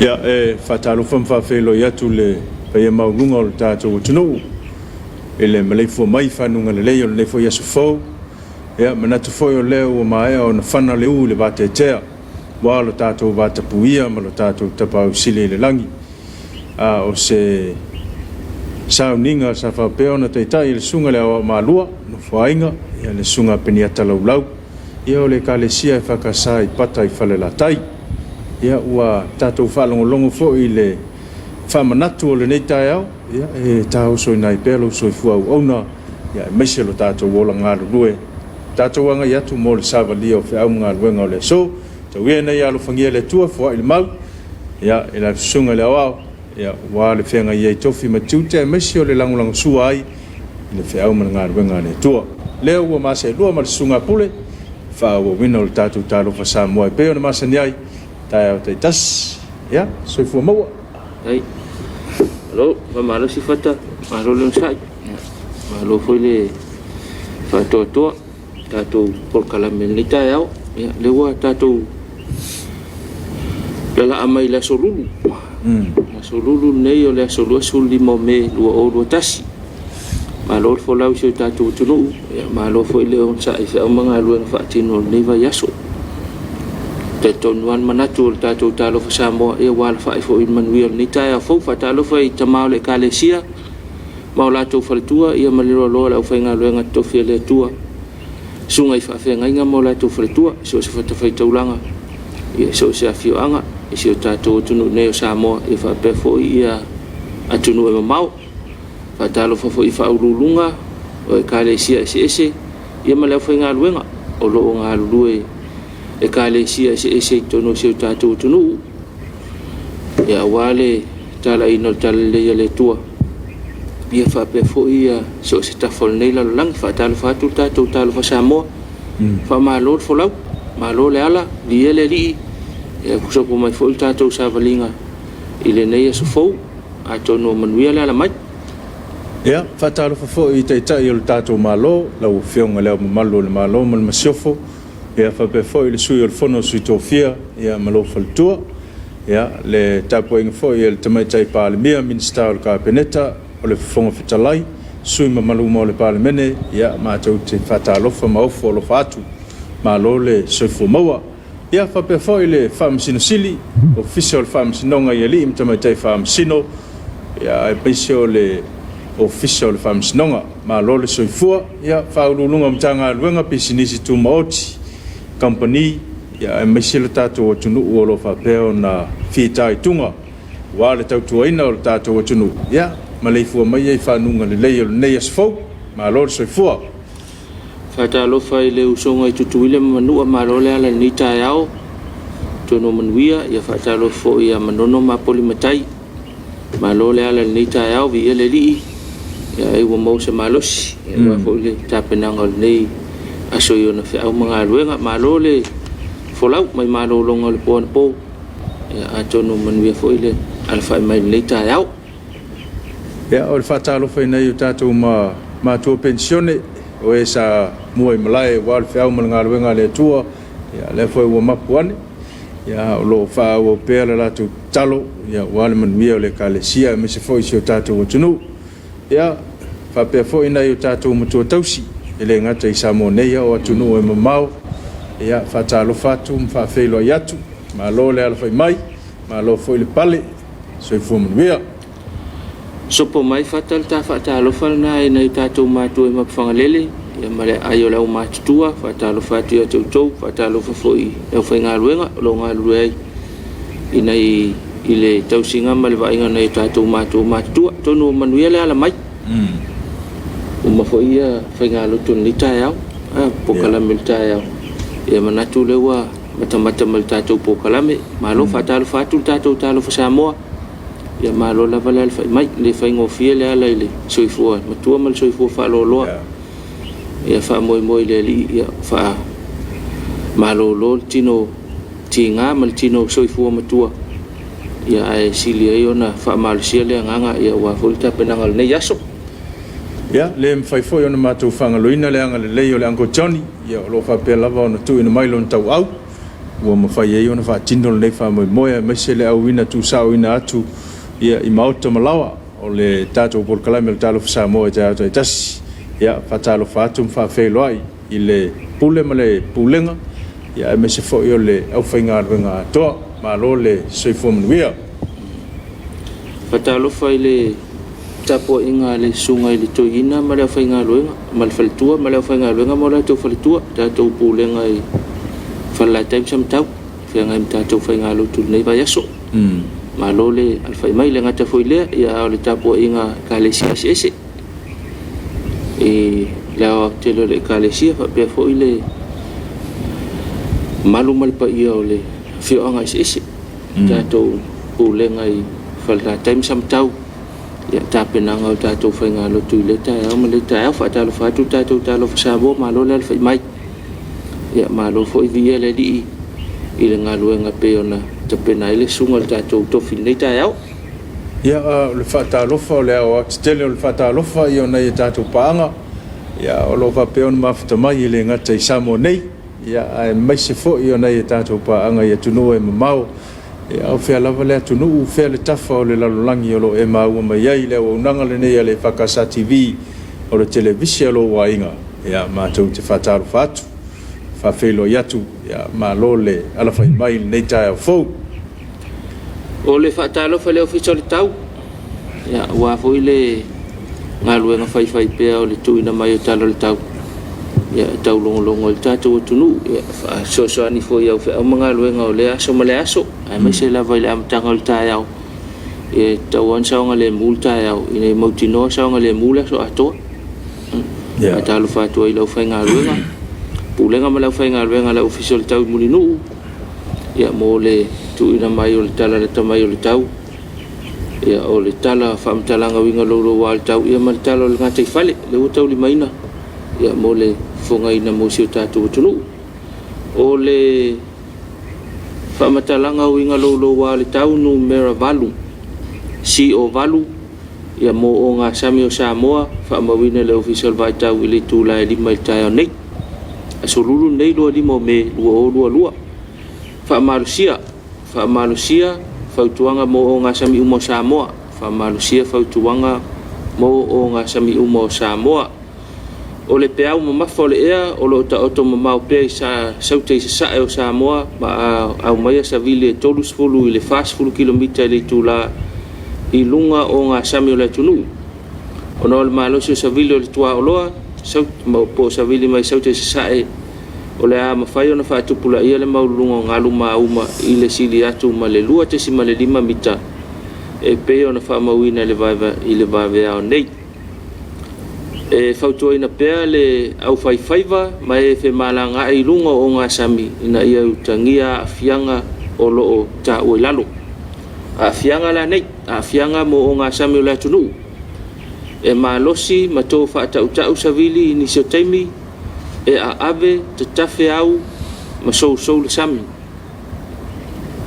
Ya fatalo fam fa felo ya tu le pe ma ngunga o tato tunu ele malai fo mai fa nunga le yo le fo ya sufo ya manatu fo yo le o mai o na fana le u le bate tea wa lo tato va ta puia ma lo tato ta pa usile le langi a o se sa ninga sa fa pe ona te tai le sunga le o malua no fainga ya le sunga peniata lau ia o le kalesia fa ka sai pata i fale la tai ia ua tatou whalongolongo fo i le whamanatu o le nei tai au ia e tau soi nai pelo soi fuau ona ia e meise lo tatou wola ngā rurue tatou anga i atu mo le savalia o whiau ngā ruenga o le so tau ia nei alo whangia le tua fua i le mau ia e la sunga le awao ia wa le whenga i e tofi matute e meise o le langulango sua ai i le whiau mana ngā ruenga le tua leo ua masa e lua ma le sunga pule whaua wina o le tatou talo whasa mua e peo na masa ni ai tai au tai tas ya soi fu maua ai alo malo si fata malo le sai malo foi le fato to tato por calamene tai au ya le wa tato la amai la solulu la solulu nei o le solulu sul limo me lo o tasi malo fo lau si tato tunu ya malo foi le on sai fa manga lu fa tino nei va yaso te tonuan manatu o tatou talofa Samoa ia wala fai fo in manuia ni tai a fou fa talofa i tamau le kalesia ma o latou faletua ia maliro loa lau whainga luenga tofi le tua sunga i whawhengainga ma o latou faletua so se whatawhai taulanga ia so se afio anga i si o tatou tunu neo Samoa i whape fo ia atunu e mamau fa talofa fo i whaurulunga o e kalesia ese ia ma lau whainga luenga o loo ngā lulue e kalesia se tono se tatou tunu ya wale tala ino tala le tua ia fa pe fo ia so se tafol nei la lang fa tala fa tu tatou tala fa Samoa fa malo fo lau malo le ala li ele li e kuso po mai fo tatou sa valinga ile nei so fo a tono manuia la mai ya fa tala fo i te tai o tatou malo lau fionga le malo le malo mal masiofo ia fa pe foi le sui o fono sui tofia ia malo faltua ia le tapo ing foi el tamaita pa le mia minister ka peneta o le fonga fitalai sui malu mo le parlemene ia ma tau te fata lofa ma ofo lo fatu malo le soifo maua ia fa pe foi le fam sino sili official fam sinonga ia li tamaita fam sino ia e pesio le official fam sinonga malo le soifua ia fa ulunga mtanga luenga pisinisi tu maoti company ya mesile tato tunu o lo fa peo na fitai tunga wale tau ina o tato tunu ya maleifu mai e fa nunga le leio nei asfo ma lo so fu fa ta lo fa ile usonga i tutu ile manu ma lo le ala ni ta yao tono manuia ya fa ta lo fo ya manono ma polimatai ma lo le ala ni ta yao vi ele li ya e wo mo se malos ya fo le ta penanga nei aso yo na fa mga luenga malo le folau mai malo longa le po ya atono manuia fo ile alfa mai leita yao ya o fa talo fa nei tato ma to pensione o esa moi malai wal fa mga luenga le tua ya le fo wo mapuane ya lo fa o pela la tu talo ya wal manuia le kalesia me se fo isi tato tunu ya fa pe fo ina yo tato mo to tausi ele ngata i Samoa nei o atunu e mamau ia fatalo fatu mfa felo yatu malo le alfa mai malo foi le pale so i fomu via sopo mai fatal ta fatalo falna e nei tatou matu e mapfangalele ia male ayo la matutua fatalo fatu ya tau fatalo foi e foi ngaluenga lo ngaluei inai ile tausinga male vainga nei tatou matu matua tonu manuele ala mai uma foi ia whainga lutu ni tai au pokalame le tai au e manatu lewa matamata mal tatou pokalame malo fatalo fatu tatou talo fa Samoa ia malo lava le alfa mai le whainga ofia le ala ile soifua matua mal soifua fa loloa ia fa moi le li ia fa malo lo tino tinga mal tino soifua matua ia ai silia iona fa mal sia le nganga ia wa volta penangal ne yaso ya le mfai foi ona matu fanga loina le anga le leio le ango Johnny ya lo fa pe lava ona tu ina mailo tau au ua mafai ai ona faatino lenei faamoemoe mai se le auina tusaoina atu ia i maota malawa o le tatou polokalame o le talofa Samoa e tatou e tasi ia faatalofa atu ma faafeiloai i le pule ma le pulega ia e mai se foʻi o le aufaigaluega atoa malo le soifua manuia faatalofa i le tapuaʻiga le suga i le toiina ma le aufaigaluega ma le faletua ma le aufaigaluega mo latou faletua tatou pulega i falalatai masamatau feagai ma tatou faigalu tulunei vaiaso malo le alfai mai le ngata foi lea ia o le tapuaʻiga kalesia ese e le tele le kalesia faapea foʻi le malu ma le paia o le fioaga ese tatou pulega i falalatai masamatau ia tapenaga o tatou faigalotu i le taeao ma le taeao faatalofa atu tatou talofa Samoa malo le alfai mai ia malo foʻi via le alii i le galuega pe ona tapena ai le suga le tatou tofi lenei taeao ia o le faatalofa o le ao atetele o le faatalofa ia ona ia tatou paaga ia o loo faapea ona mafutamai i le gata i Samoa nei ia ae maise foʻi ona ia tatou paaga ia tunuu e mamao ia o fea lava le atunuu fea le tafa o le lalolagi o loo e maua mai ai le auaunaga lenei a le fakasa TV o le televisi a loo uaiga ia matou te faatalofa atu faafeiloi atu ia malo le alafai mai lenei taeao fou o le faatalofa le ofisa o le tau ia ua foʻi le galuega faifai pea o le tuuina mai o talo le tau ia taulogologo o le tatou atunuu ia faasoasoani foi au feʻau ma galuega o le aso ma le aso ae mai se lava i le amataga o le taeao e tauana saoga lemu le taeao inai mautinoa saoga lemu le aso atoa ae talofa atu ai lau faigaluega pulega ma lau faigaluega le ofisa o le tau i mulinuu ia mo le tuuina mai o le tala le tamai o le tau ia o le tala faamatalaga uiga loulou a le tau ia ma le tala o le gata i fale le ua taulimaina ia mo le fogaina mo si o tatou atunuu o le faamatalaga uiga loulou a le tau numera valu si o valu ia mo o gasami o Samoa faamauina le ofisa o le vaitau i le itulae 5 i le taeao nei asolulu nei 2 o me 2 faamalusia fautuaga mo o gasami uma o Samoa faamalusia fautuaga mo o gasami uma o Samoa o le peau mamafa o le ea o loo taoto mamao pea i saute i sasaʻe o Samoa ma aumaia savili e 30 i le 40 kilomita i le itulā i luga o gasami o le atunuu ona o le malosi o savili o le tuaoloa po savili mai saute i sasaʻe o le a mafai ona faatupulaʻia le maululuga o galu mauma i le sili atu ma le 2.5 mita e pei ona faamauina i le vaeveao nei e fautuaina pea le aufaifaiva ma e femalagaʻi i luga o gasami ina ia utagia aafiaga o loo taʻua i lalo aafiaga lanei aafiaga mo o gasami o le atunuu e malosi ma tou faataʻutaʻu savili i nisi o taimi e aave tatafe au ma sousou le sami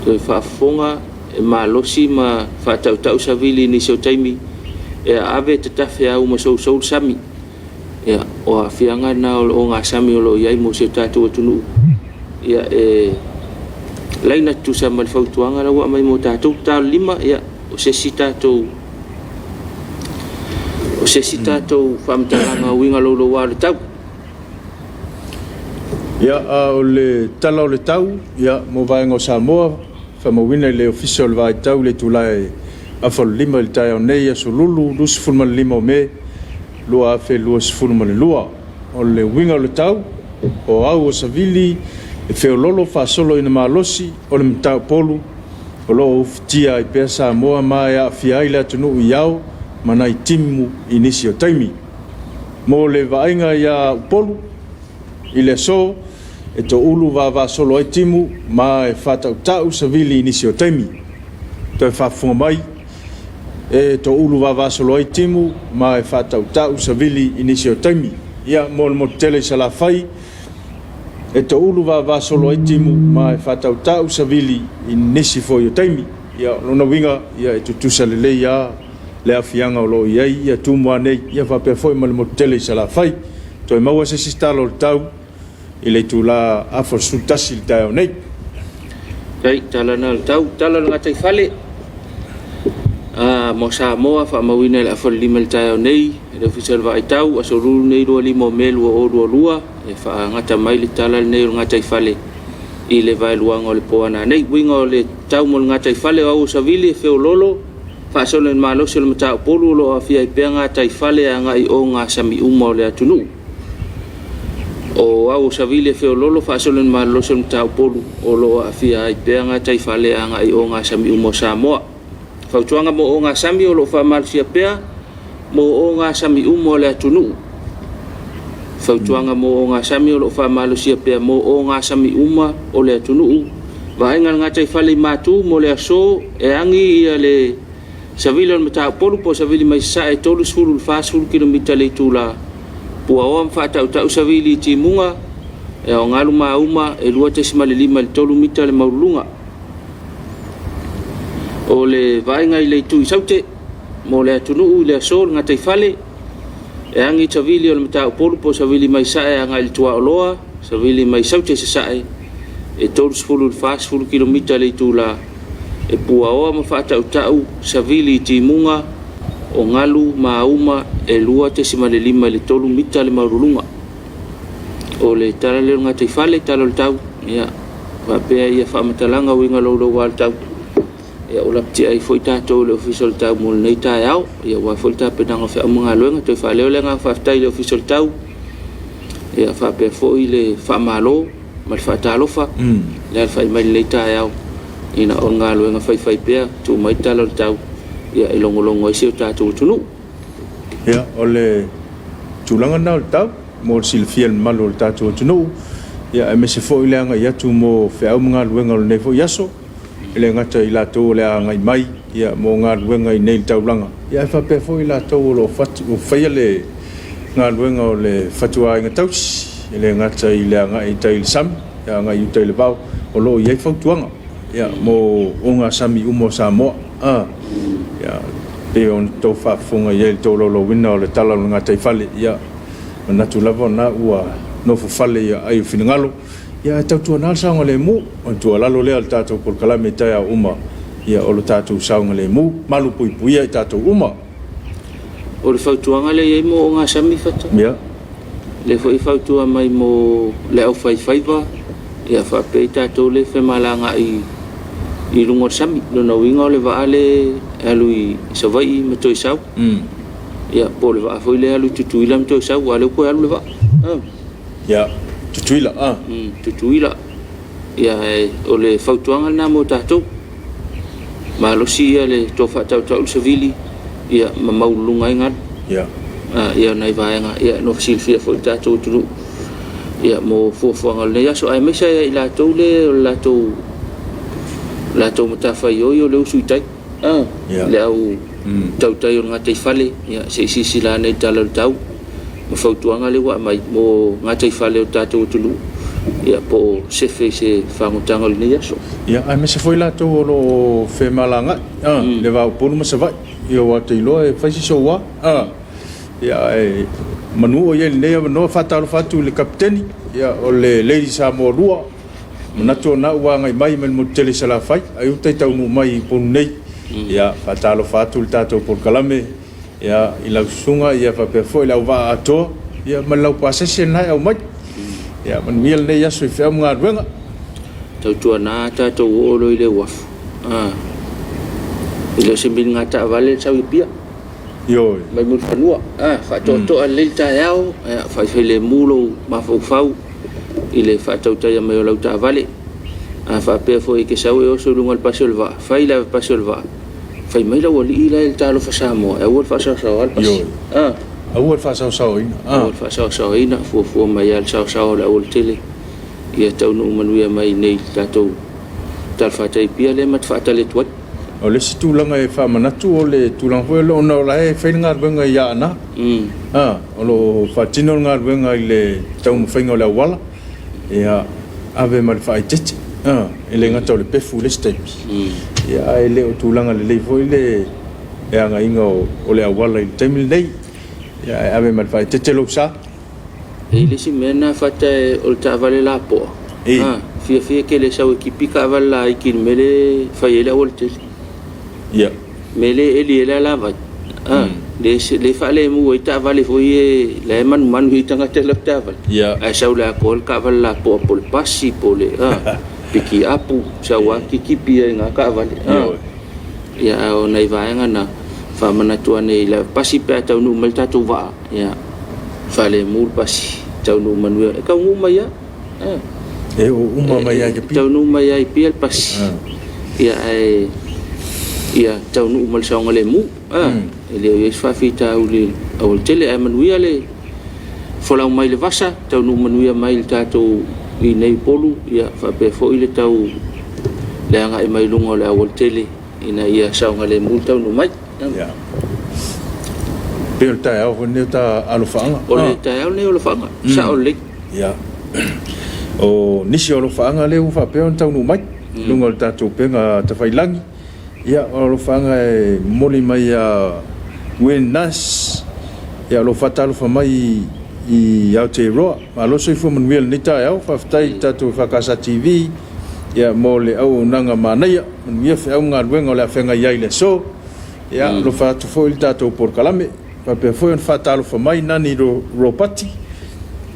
toe faafofoga e malosi ma faataʻutaʻu savili i nisi o taimi e aave tatafe au ma sousou le sami ia o aafiaga na o gasami o loo iai mo se tatou atunuu ia e laina tusa ma le fautuaga laua mai mo tatou talolima ia o sesi tatou faamatalaga uiga loulou a le tau ia o le tala o le tau ia mo vaega o Samoa faamauina i le ofisa o le vaitau le tulae afalolima i le taeao nei asolulu 25 o me lua afe 2.2 o le uiga o le tau o au o savili e feololo faasolo ina malosi o le mataopolu o loo ufitia i pea Samoa ma e aafia ai le atunuu i ao manai timu i nisi o taimi mo le vaaiga ia upolu i le aso e toʻulu vavasolo ai timu ma e faataʻutaʻu savili i nisi o taimi toe faafofoga mai e toʻulu vavasolo ai timu ma e faataʻutaʻu savili i nisi o taimi ia mo le mototele i salafai e toʻulu vavasolo ai timu ma e faataʻutaʻu savili i nisi foi o taimi ia lona uiga ia e tutusa lelei a le afiaga o loo iai ia tumu anei ia faapea foʻi ma le mototele i salafai toe maua se sistalo o le tau i le itulā 4 le taeao nei Kai tala na tau tala nga tai fale. Mo Samoa fa mawina la fa limel tai nei le official va tau asolu nei ro limo melu o ro lua e fa ngata mai le tala nei nga tai fale i le vai luanga o le poana nei winga le tau mo nga tai fale au savili fe lolo fa so le malo se le mata polu lo afia i pe nga tai fale nga i o nga sami uma le atunu o au savili fe lolo fa so le malo se le mata polu o lo afia i pe nga tai fale nga i o nga sami uma Samoa fautuanga mo o nga sami o lo fa mal sia pea mo o nga sami umo le atunu fautuanga mo o nga sami o lo fa mal sia pea mo o nga sami uma o le atunu va inga nga tai fale matu mo le aso e angi ia le savili on mata polu po savili mai sa e tolu sulu fasul kilomita le tula pua o fa ta savili ti munga e o ngalu ma uma e lua te simale lima le tolu mita le maulunga o le vainga i le tui saute mo le atunu le sol nga tai fale e angi savili o le mata polu po savili mai sa e anga il tua oloa savili mai saute se sa e tolu sulu fasul kilomita le tula e pua oa ma whata utau savili ti munga o ngalu mauma e lua te simale lima le tolu mita le marulunga o le tala le nga te fale tala le tau ia wapea ia whamatalanga winga lolo wal tau ia ulapti ai foi tatou le official tau mo nei tai au ia wa foi ta penanga fe amunga loenga te fa le nga fa le official tau ia fa pe foi le fa malo mal fa talofa le fa mai le tai au ina o ngalo nga fai pea tu mai talo tau ia ilongolongo i se tatou tunu ia ole tulanga na tau mo silfiel malo tatou tunu ia me se foi le nga ia tu mo fe au nga luenga le fo yaso le ngata i la to le nga mai ia mo nga luenga i nei taulanga ia fa pe foi la to lo fat o fai le nga luenga le fatua nga tau le ngata i le nga i tai sam ia nga i tai le pau o lo ia fa tuanga ya mo onga sami umo Samoa ya pe on to fa funga ye to lo winna le tala nga tai fale ya na tu lava na ua no fu fale ya ai finngalo ya tau na sa ngale mu on tu la lo le al tato por kala meta ya uma ya o lo tato sa ngale mu malu pui pui ya tato uma o le fautuanga le ye mo onga sami fata ya le foi fautua mai mo le au fai ba ya fa pe tato le fe malanga i lungo sami no na winga le vaale alui savai metoi sau ya pole va foi le alu tutuila metoi sau wale ko alu le va ya tutuila tutuila ya o le fautuanga na mo tato malo sia le to fa tau savili ya maulunga inga ya nai vaenga ya no silfia foi tato tu ya mo fofuanga le ya so ai me sai la to le la to mata fa yo le usuitai le au tau tai nga tai fale ya se si la nei talo tau mo fautuanga le wa mai mo nga tai fale o tato tulu ya po se fe se famutanga le ya so ya ai me se foi la to lo fe malanga le va po mo se vai yo wa te lo e fa si so wa ya manu o ye ne no fatalo fatu le kapteni ya o le lady Samoa na to na wa ngai mai men mo tele sala fai ai u tai tau mai pon nei ya fatalo fatu tato por kalame ya ila sunga ya fa pe foi la va ato ya malau pasese na au mai ya man miel nei ya so fe nga wenga tau tu na tato o lo ile wa ile se bin ngata vale sa pia yo mai mo fanua fa to ale ta yao fa le mulo ma fau ile fa tau tai mai o lauta vale fa pe foi ke sa o so lungal pasol va fa ila pasol va fa mai la wali ila el talo fa Samoa e wol fa sa al pas awol fa sa ina awol fa sa ina fu mai al sa la ol tele ia tau no manu ia mai nei tato tal fa tai pia le mat fa tale tuat o le situlanga e fa manatu o le tulang foi lo no la e fenga benga ya na o lo fa tino nga benga ile tau mo fenga la wala ya ave mal fa tete ele nga tole pe fu le step ya ele o tulanga le foi le ya nga inga o le wala il temil dei ya ave mal fa tete lo sa ele si mena fa te o ta vale la po fia ke le sau ekipi ka vala ikin mele fai ele wolte ya mele eli ele la vai le fa le mu ita vale foi le man hu tanga te le ta val ya ai sau la kol ka vala po pasi po le piki apu sawa kikipi nga ka vale ya o nei vai ngana fa mana tuane la pasi pe tau nu malta tu va ya fa le mu pasi tau nu manu ka ngu mai ya e o uma mai ya ke tau nu mai ai piel pasi ya ai ya tau nu mal sa ngale mu ele o fa fita uli o tele ai manu ya le fola mai le vasa tau nu manu ya mai tato i nei polu ya fa pe fo ile tau le anga e mai lungo le o tele ina ia sa ngale mu tau nu mai ya pel ta o ne ta alofanga o le ta o ne alofanga sa o le ya o nisi alofanga le u fa pe on tau nu mai lungo le tato penga ta failangi ya alofanga e moli mai ya wenas ya lo fatalo fa mai i Aotearoa ma lo soi fu manuel ni ta au fa ftai tato fa casa TV ya mole au nanga manaya mia fa un alwenga le fenga ya ile so ya lo fa tu fo il tato por calame pa pe fo un fatalo fa mai nani ro pati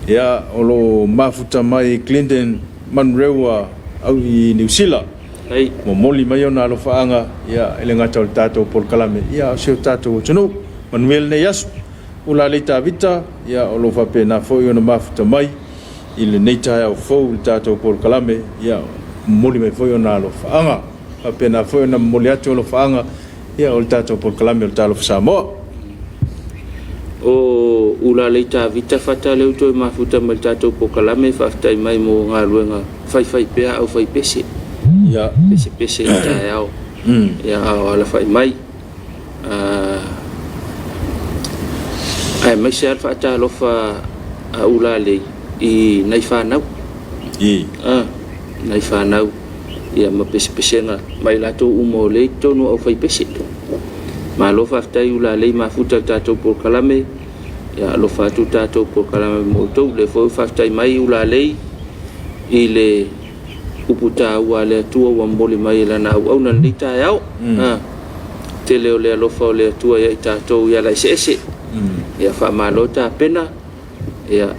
ya o lo mafuta mai Clinton Manrewa au i New Zealand ai mo moli mai ona lo faanga ya ele ngata o tato por calame ya se tato tunu manuel ne yasu ula lita vita ya o lo fa pena fo ona mafuta mai ile neita ya fo tato por calame ya moli mai fo ona lo faanga fa pena fo ona moli atu lo faanga ya o tato por calame o talo Samoa o ula leita vita fata le to mafuta mal tato por calame fa tai mai mo ngaluenga fai pe au fai pese ya pese ta yao ya ala fai mai ai mai se alfa ta lo fa ula le i nai fa nau nai fa nau ya ma pese nga mai la to umo le to no au fai pese ma lo fa ta ula le mafuta tato por calame ya lo fa tu tato por calame mo to le fo fa ta mai ula le i le uputa wale tua wa moli mai lana au na lita yao tele o le alofa o le tua ya tato ya la sese ya fa malota pena ya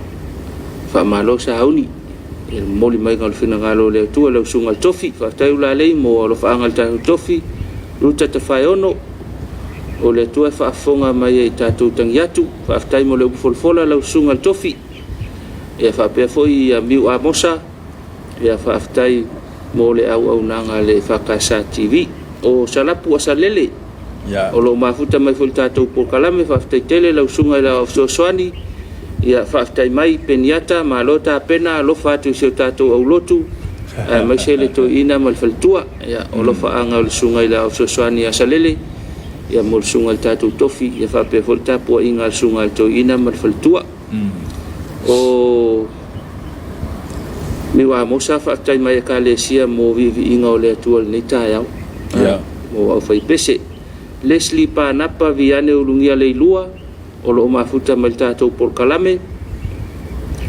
fa malo sa hauni el moli mai ngal fina ngalo le tua le sunga tofi fa taula le mo lo fa ngal ta tofi luta te fa ono o le tua fa fonga mai tato tangiatu fa tai mo le folfola le sunga tofi ya fa pe foi ya miu amosa ya faftai mole au nanga le fakasa TV o salapu asalele ya o lo mafuta mai fulta to por kalame faftai tele la usunga la ofsoswani ya faftai mai peniata malota pena lo fatu se tato au lotu mai sele to ina mal faltua ya o lo fa anga le sunga la ofsoswani asalele ya mol sunga tato tofi ya fa pe fulta po inga sunga to ina mal faltua o mi wa mosa fa tai mai ka le sia mo vivi inga o le tual ni ta ya mo au fai pese Leslie pa napa viane ulungia le lua o lo mafuta malta to por kalame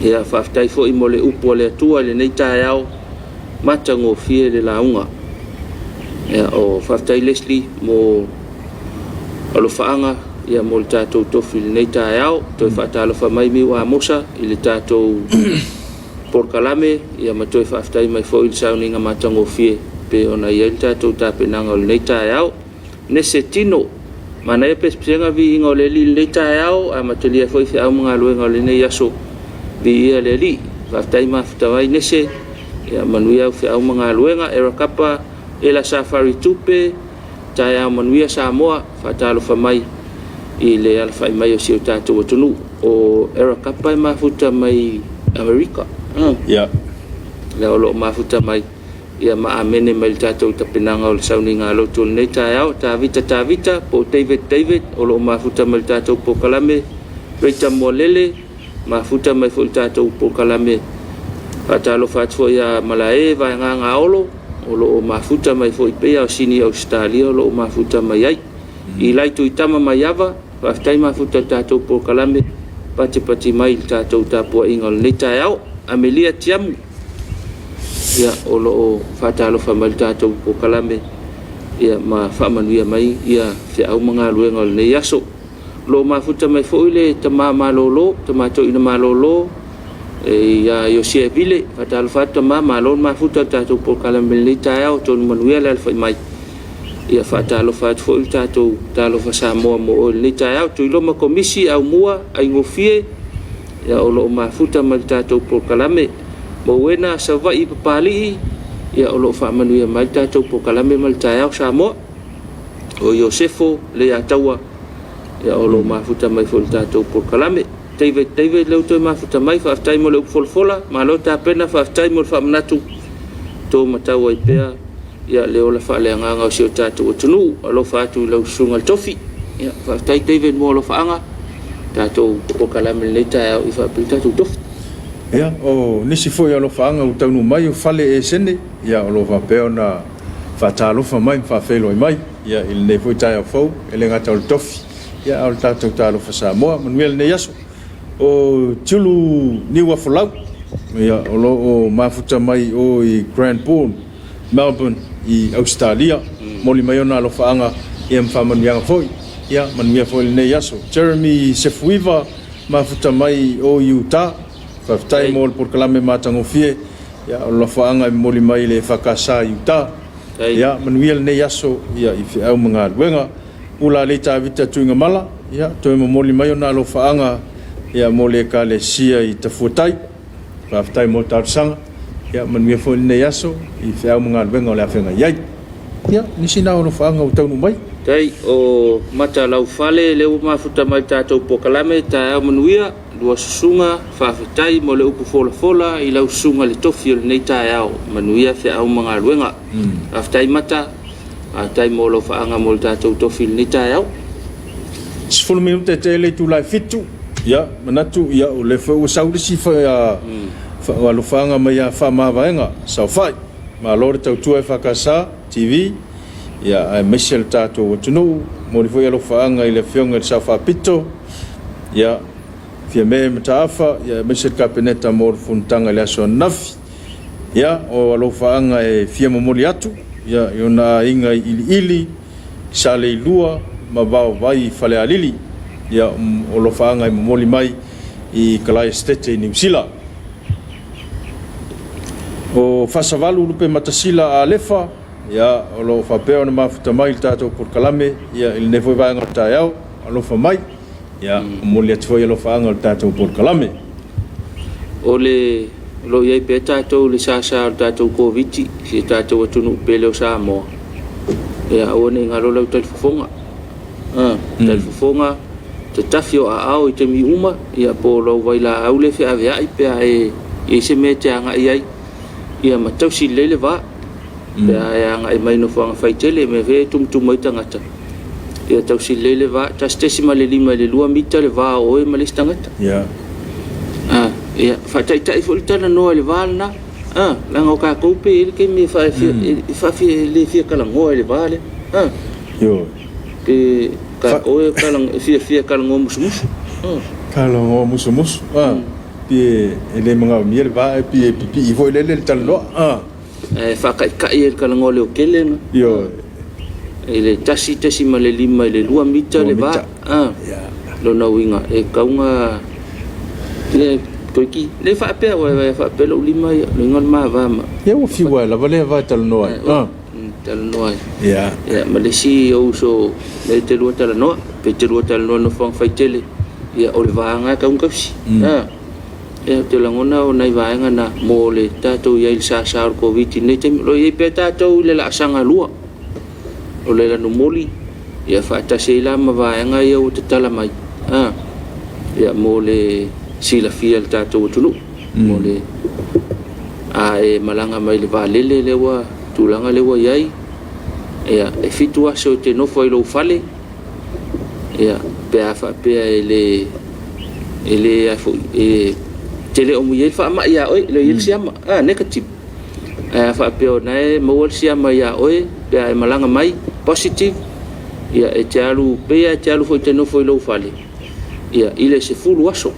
ya fa tai fo i mo le upo le tual ni ta ya mata ngo fie le launga ya o fa tai Leslie mo o lo faanga ya mo ta to fil ni ta ya to fa ta lo fa mai mi wa mosa ile ta to por kalame ia matoi faftai mai fo il sauni nga matango fie pe ona yelta to ta penanga le ta yao nesetino mana e pespenga vi ngo le li le ta yao a matelia foi fi au nga lo ngole ne yaso vi ia le li faftai ma ftai nese ia manuia fi au nga lo nga era kapa ela safari tupe ta ya manuia Samoa fatalo fa mai ile alfa mai o si ta to tunu o era kapa ma futa mai America ya la lo mafuta mai ia ma amene mai tato ta penanga o sauni ngalo to nei ta yao ta vita po David o lo mafuta mai tato po kalame reta molele mafuta mai fo tato po kalame ata lo fatfo ya malae va nga olo o lo mafuta mai fo pe o sini Australia o lo mafuta mai ai i lai tu itama mai ava va tai mafuta tato po kalame pati mai tato ta po ingol nei ta yao Amelia Tiamu ia o loo faatalofa mai le tatou pokalame ia ma faamanuia mai ia feʻau magaluega o lenei aso lo mafuta mai foʻi le tamā malōlō tamatoʻina malōlō ia iosia e vile faatalofa atu tamā malo mafuta le tatou pokalame lenei taeao tonu manuia le alefai mai ia faatalofa atu foʻi le tatou talofa Samoa mo o lenei taeao tuiloma komisi aumua aigofie ia o loo mafuta mai le tatou pokalame mo wena savai papalii ia o loo faamanuia mai le tatou pokalame ma le taeao Samoa o Iosefo le ataua ia o loo mafuta mai foʻi le tatou pokalame teive leu toe mafuta mai faafetai mo le upu folafola malo tapena faafetai mo le faamanatu tou matau ai pea ia le ola faaleagaga o sio tatou atunuu alofa atu i laususuga le tofi ia faafetai teive mo alofaaga tatou pokalame lenei taeao i faapili tatou tofi ia o nisi foi alofaaga u taunu mai o fale e sene ia o lo faapea ona faatalofa mai faafelo ai mai ia i lenei foi taeao fou e le gata o le tofi ia o le tatou talofa Samoa manuia lenei aso o tiulu niu afolau ia o loo mafuta mai o i Grand Bourne Melbourne i Australia moli mai ona alofaaga ia mafamanuiaga foi ia manuia foi lenei aso Jeremy Sefuiva mafuta mai o Utah faafetai mo le pokalame matagofie ia o lofaaga e moli mai le fakasā Utah ia manuia lenei aso ia i feʻau magaluega ula le tavita tuiga mala ia toe momoli mai ona alofaaga ia mo le ekalesia i tafuatai faafetai mo talosaga ia manuia foi lenei aso i feʻau magaluega o le afega iai ia nisi na alofaaga o taunu mai tai o matalau fale le mafuta mai tatou pokalame taeao manuia lua susuga faafetai mo le upu folafola i laususuga le tofi o lenei taeao manuia feʻau magaluega faafetai mata atai mo lo faaga mo le tatou tofi lenei taeao 10 minuta te le tulai fitu ia manatu ia o le fo saulisi fa alofaaga mai a faamavaega saufai ma lo le tautua e fakasā TV ia ai mese le tatou atunuu mo le foi alofaaga i le fioga i le saufapito ia fia me mataafa ia mese le kapeneta mo le funutaga i le aso anafi ia o alofaaga e fia momoli atu ia i ona aiga i iliili sa le ilua ma vaovai falealili ia o lofaaga i momoli mai i Kalai Estate i New Zealand o fasavalu lupe matasila alefa ia o lo faapea ona mafuta mai le tatou pokalame ia i lenei foi vaega o le taeao alofa mai ia moli atu foi alofaaga o le tatou pokalame o le lo iai pe tatou le sasa o le tatou koviti se tatou atunuu pele o Samoa ia ua nei galo lau talifofoga talifofoga tatafi o aao i te miuma ia po lau vai laau le feaveaʻi pea e se mea te agaʻi ai ia matausi lelei le vā pea e agaʻi mai no foaga faitele me ve tumutumu ai tagata ia tausi lelei le vā tasitesi ma le 5 i le 2 mita le vā oe ma lesi tagata ia ia faataʻitaʻi foʻi le talanoa i le vā lana laga o kakou pe ele ke me faafia le fiakalagoa i le vā le io pe kakou e fia kalagoa musumusu kalagoa musumusu pie ele magaumia le vā e pie pipii foi lele le talanoa faakaʻikaʻi e le kalagoa le okele io i le tasi ma le 5 i le 2 mita le vā lona uiga e kauga le toiki le faapea ua faapea lou 5 ia loiga le mavama ia ua fiua lava lea vā talanoa ai talanoa ia ma le si ou so le te lua talanoa pe te lua talanoa no foaga faitele ia o le vaega kaugausi ia te lagona o nai vaega na mo le tatou iai le sasa o le koviti nei taimi lo iai pea tatou i le laasaga lua o le lanu moli ia faatasi ai la ma vaega ia ua tatala mai ia mo le silafia le tatou atunuu mo le e malaga mai le valele le ua tulaga le ua iai ia e fitu ase o te nofo ai lou fale ia pea faapea e le tele o muiai le faamaʻi iā oe le ia le siama negative faapea ona e maua le siama iā oe pea e malaga mai positive ia e te alu pea te alu foi te nofo i lou fale ia i le 10 aso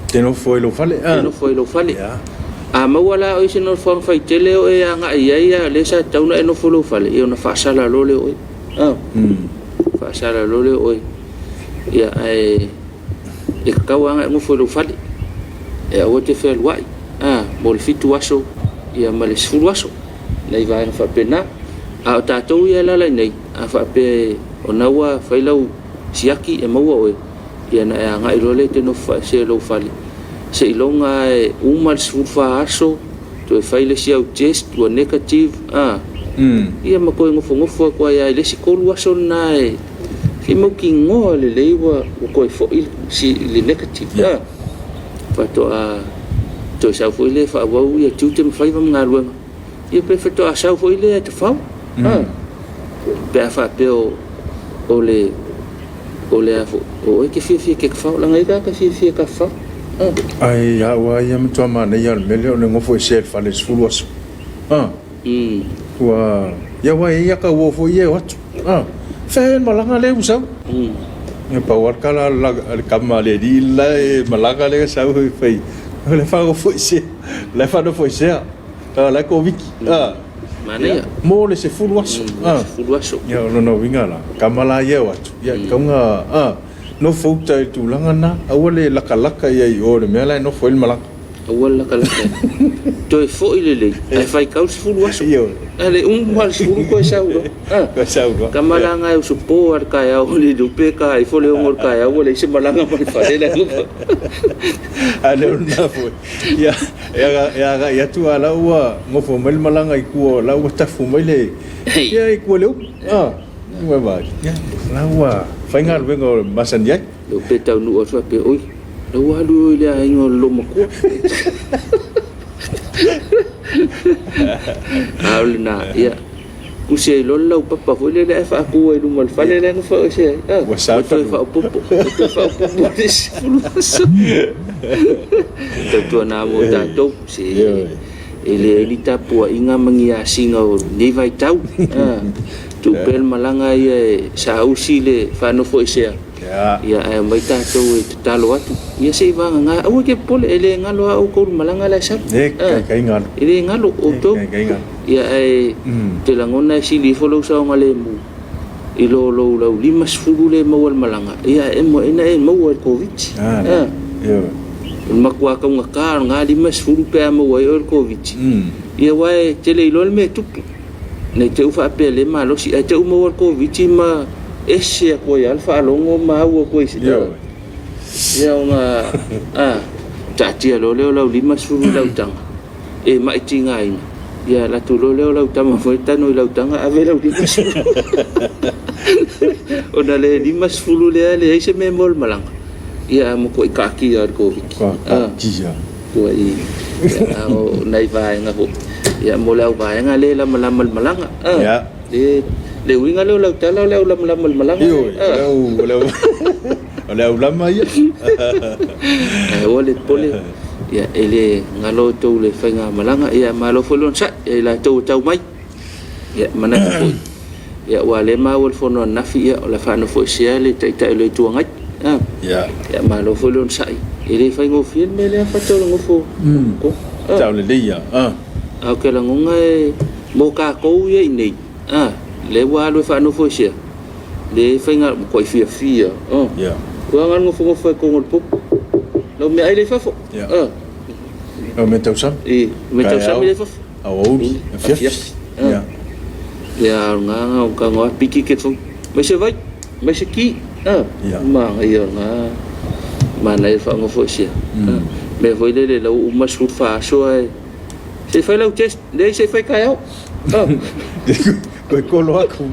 te nofo i lou fale te nofo i lou fale mawala o isi no fon fai tele o e anga ia le sa tau na no folo fale e ona fa sala lole o fa sala lole o ia e kawanga ngo folo fale e o te fel wai mo le fitu aso ia male sfulu aso nei vai na fa pena a tatou ia la nei a fa pe ona wa failau siaki e maua o ia na anga i lole te no fa se lo fale se ilonga umal sfulfa aso to e faile si au test to negative ia mako ngofo ko ia le sikolu aso na ki mo ki ngo le lewa ko fo si le negative pato to sa fo ile fa wa ia tute mo fai mam ngalwa ia prefeto a sa fo ile te fa pe fa pe o le afo o ke fi ke fa la ngai ka fi ka fa ai ya wa ya mtu amana ya mele o ngofo sel fale sfulu aso wa ya wa ya ka wo fo ye wat fe malanga le usau e pa war kala la kama le di la malanga le sa fe le fa go fo se le fa do fo se la ko wiki mana mo le se fulu aso ya no wingala kama la ye wat ya kaunga no fouta tu langana awale lakalaka ia I o le mela no foi malaka awale lakalaka to e foi le ai fai kaus fulu aso ale mal fulu ko sauro ko sauro kamalanga e supo ar ka o le dupe ka I fole ngor ka o le se malanga mai fale la ale na foi ya tu ala wa ngo fo mel malanga I ku la wa ta fu mele ya I ku le wa ba ya la wa fai ngal vengo masan ya lo peta nu o fa pe oi lo wa lu le ai ngo lo mako na ya ku se lo lo papa fo le fa ku e lu mal fa le no fa se wa sa fa popo dis tu na mo ta to se ele elita po inga mangia singa o ni vai tau tu pel malanga ia sa usile fa no foi se ia ai mai ta to talo atu ia se va nga o ke pole ele ngalo o ko malanga la sa kai ngalo ele ngalo o to ia ai te langona sili folo sa ngale mu ilo lo limas fulule mawal malanga ia emo ina mawal covid makwa ka nga limas fulu pe mawal covid ia wai tele ilo me tupu nei te ufa pele malo si te umo ko vitima esse ko ya alfa longo ma wo ko isi ya nga tati lo lo lima suru la utang e mai tinga ina ya la tu lo la utama foi tano la utanga ave la lima suru ona le lima suru le ese memol malang ya mo ko ikaki ya ko ya ko I o nai vai nga ho ya mo lau vai nga le lam malanga ya le winga lo tala le lam malanga le lam ya ole pole ya ele ngalo to le fenga malanga ya malo folon sa la to tau mai ya mana ko ya wale ma wol fono nafi ya la fa no fo sia le tai le tu ngai ya malo folon sa ele fengo fien me le fa to ngofo ko tau le dia au ke la ngonga mo ka ko ye nei le wa lo fa no fo sia le fenga ko fia ya ko ngan ngofo ko ngol pop lo me ai le fa fo o me tau sam me tau sam le fa au fia ya nga ka ngo piki ke fo me se vai me se ki ma ia nga ma na fa ngofo sia me foi le lo uma su fa so se fai lau test le se fai kai au ko lo aku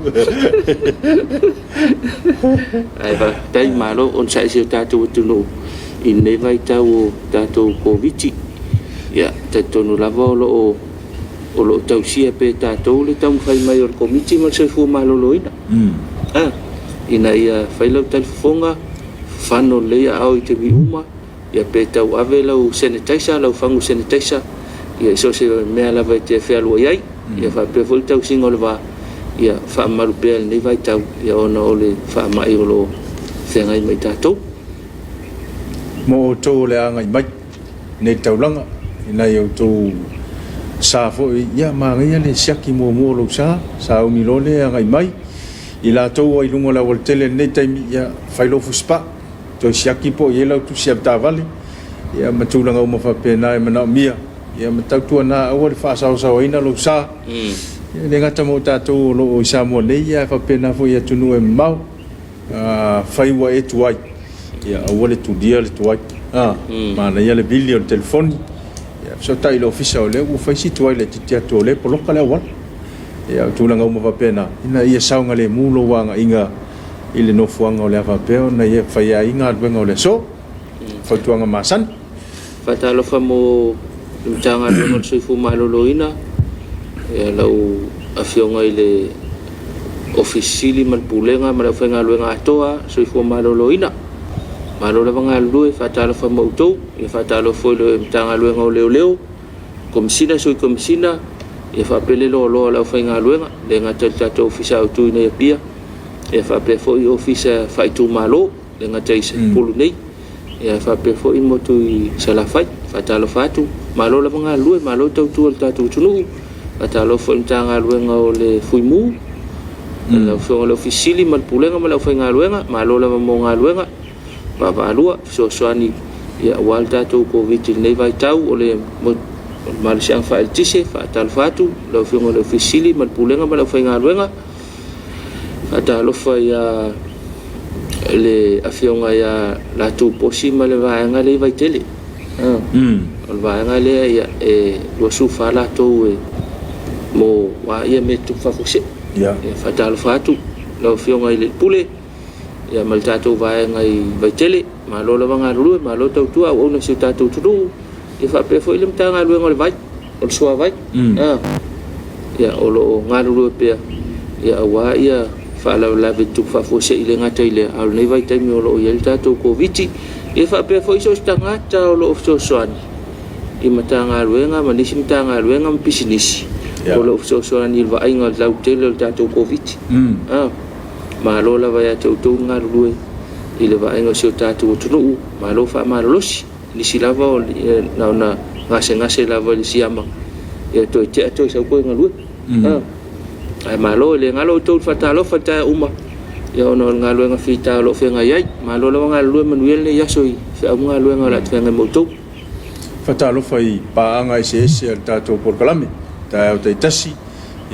ai va tai malo on sai se tatu no in ne vai tau tatu covid ya tatu no lavo lo o lo tau sia pe tatu le tau fai mai o komiti mal se fu malo loina ina ia fai lau telefonga fano le au te bi uma ya pe tau ave lau sanitizer lau fangu sanitizer ia so se me ala vai te fe alu ai ia fa pe vol tau singo va ia fa malu pe ni vai tau ia ona ole fa mai lo se ngai mai tatu mo to le anga mai ne tau langa ina yo to sa fo ia ma ngai le siaki mo lo sa o milole ngai mai ila to ai lungo la voltele nei taimi ia failo fuspa to siaki po yelo tu siap tavali ia matulanga uma fa pena e mana mia ia matautua na o le fa sa ina lo sa le ngata mo tato lo isa mo nei ia fa pena fo ia tunu e mau fai wa e tuai ia o le tu dia le tuai mana ia le bilio le telefoni ia so tai lo ofisa o le u fai si tuai le titia to le poloka le wa ia tulanga uma fa pena ina ia saunga le mulo wanga inga ile no fuanga o le fa peo na ia fai ia inga benga o le so fa tuanga masan fatalo famo tanga no soifu maloloina e lau afionga ile ofisili malpulenga malafenga luenga atoa soifu maloloina malola vanga lue fatalo famo to e fatalo foi tanga luenga o leo komsina soi komsina e fa pele lo la fenga luenga le ngata tato ofisa o tu ne pia e fa pe foi ofisa fai tu malo le ngata ise pulu nei e fa pe foi motu sala fai fatalo fatu malo la nga lue malo tau tu ta tu tunu fatalo fo tanga luenga o le fuimu la fo le ofisili mal pulenga mal fo nga luenga malo la mo nga luenga baba lua so soani ya walta to ko vitil nei vai tau o le mal siang fa el tise fatalo fatu la fo le ofisili mal pulenga mal fo nga luenga fatalo fa ya le afionga ya la tu posima le va nga le vai tele o vaenga lea ia e lua sufa la tou e mo wa ia me tu fafose e fatalo fatu lau fionga i le pule ia mal tatou vaenga i vaitele ma lo la vanga lue ma lo tau tua o na si tatou tunu e fa pe foi le mtanga lue ngol vai o sua vai ia o lo ngalu pe ia wa ia fa la bitu fafose i le ngata i le al nei vai taimi o lo ia tatou ko viti e fa pe foi so stangata o lo so soani i matanga luenga manisi matanga luenga pisinisi o lo so soani va inga la tele tatou covid ma lo la vai tatou tunga lue i le va inga so tatou tunu ma lo fa ma losi ni silava o na ngase lava le siama e to te to sa ko ngalue ai ma lo le ngalo to fatalo fata uma ya ono ngalo nga fita lo fe ngai ma lo lo ngalo manuel le ya soi fa ngalo nga la tfenga moto fatalo fai pa anga se tato por kalame ta o te tasi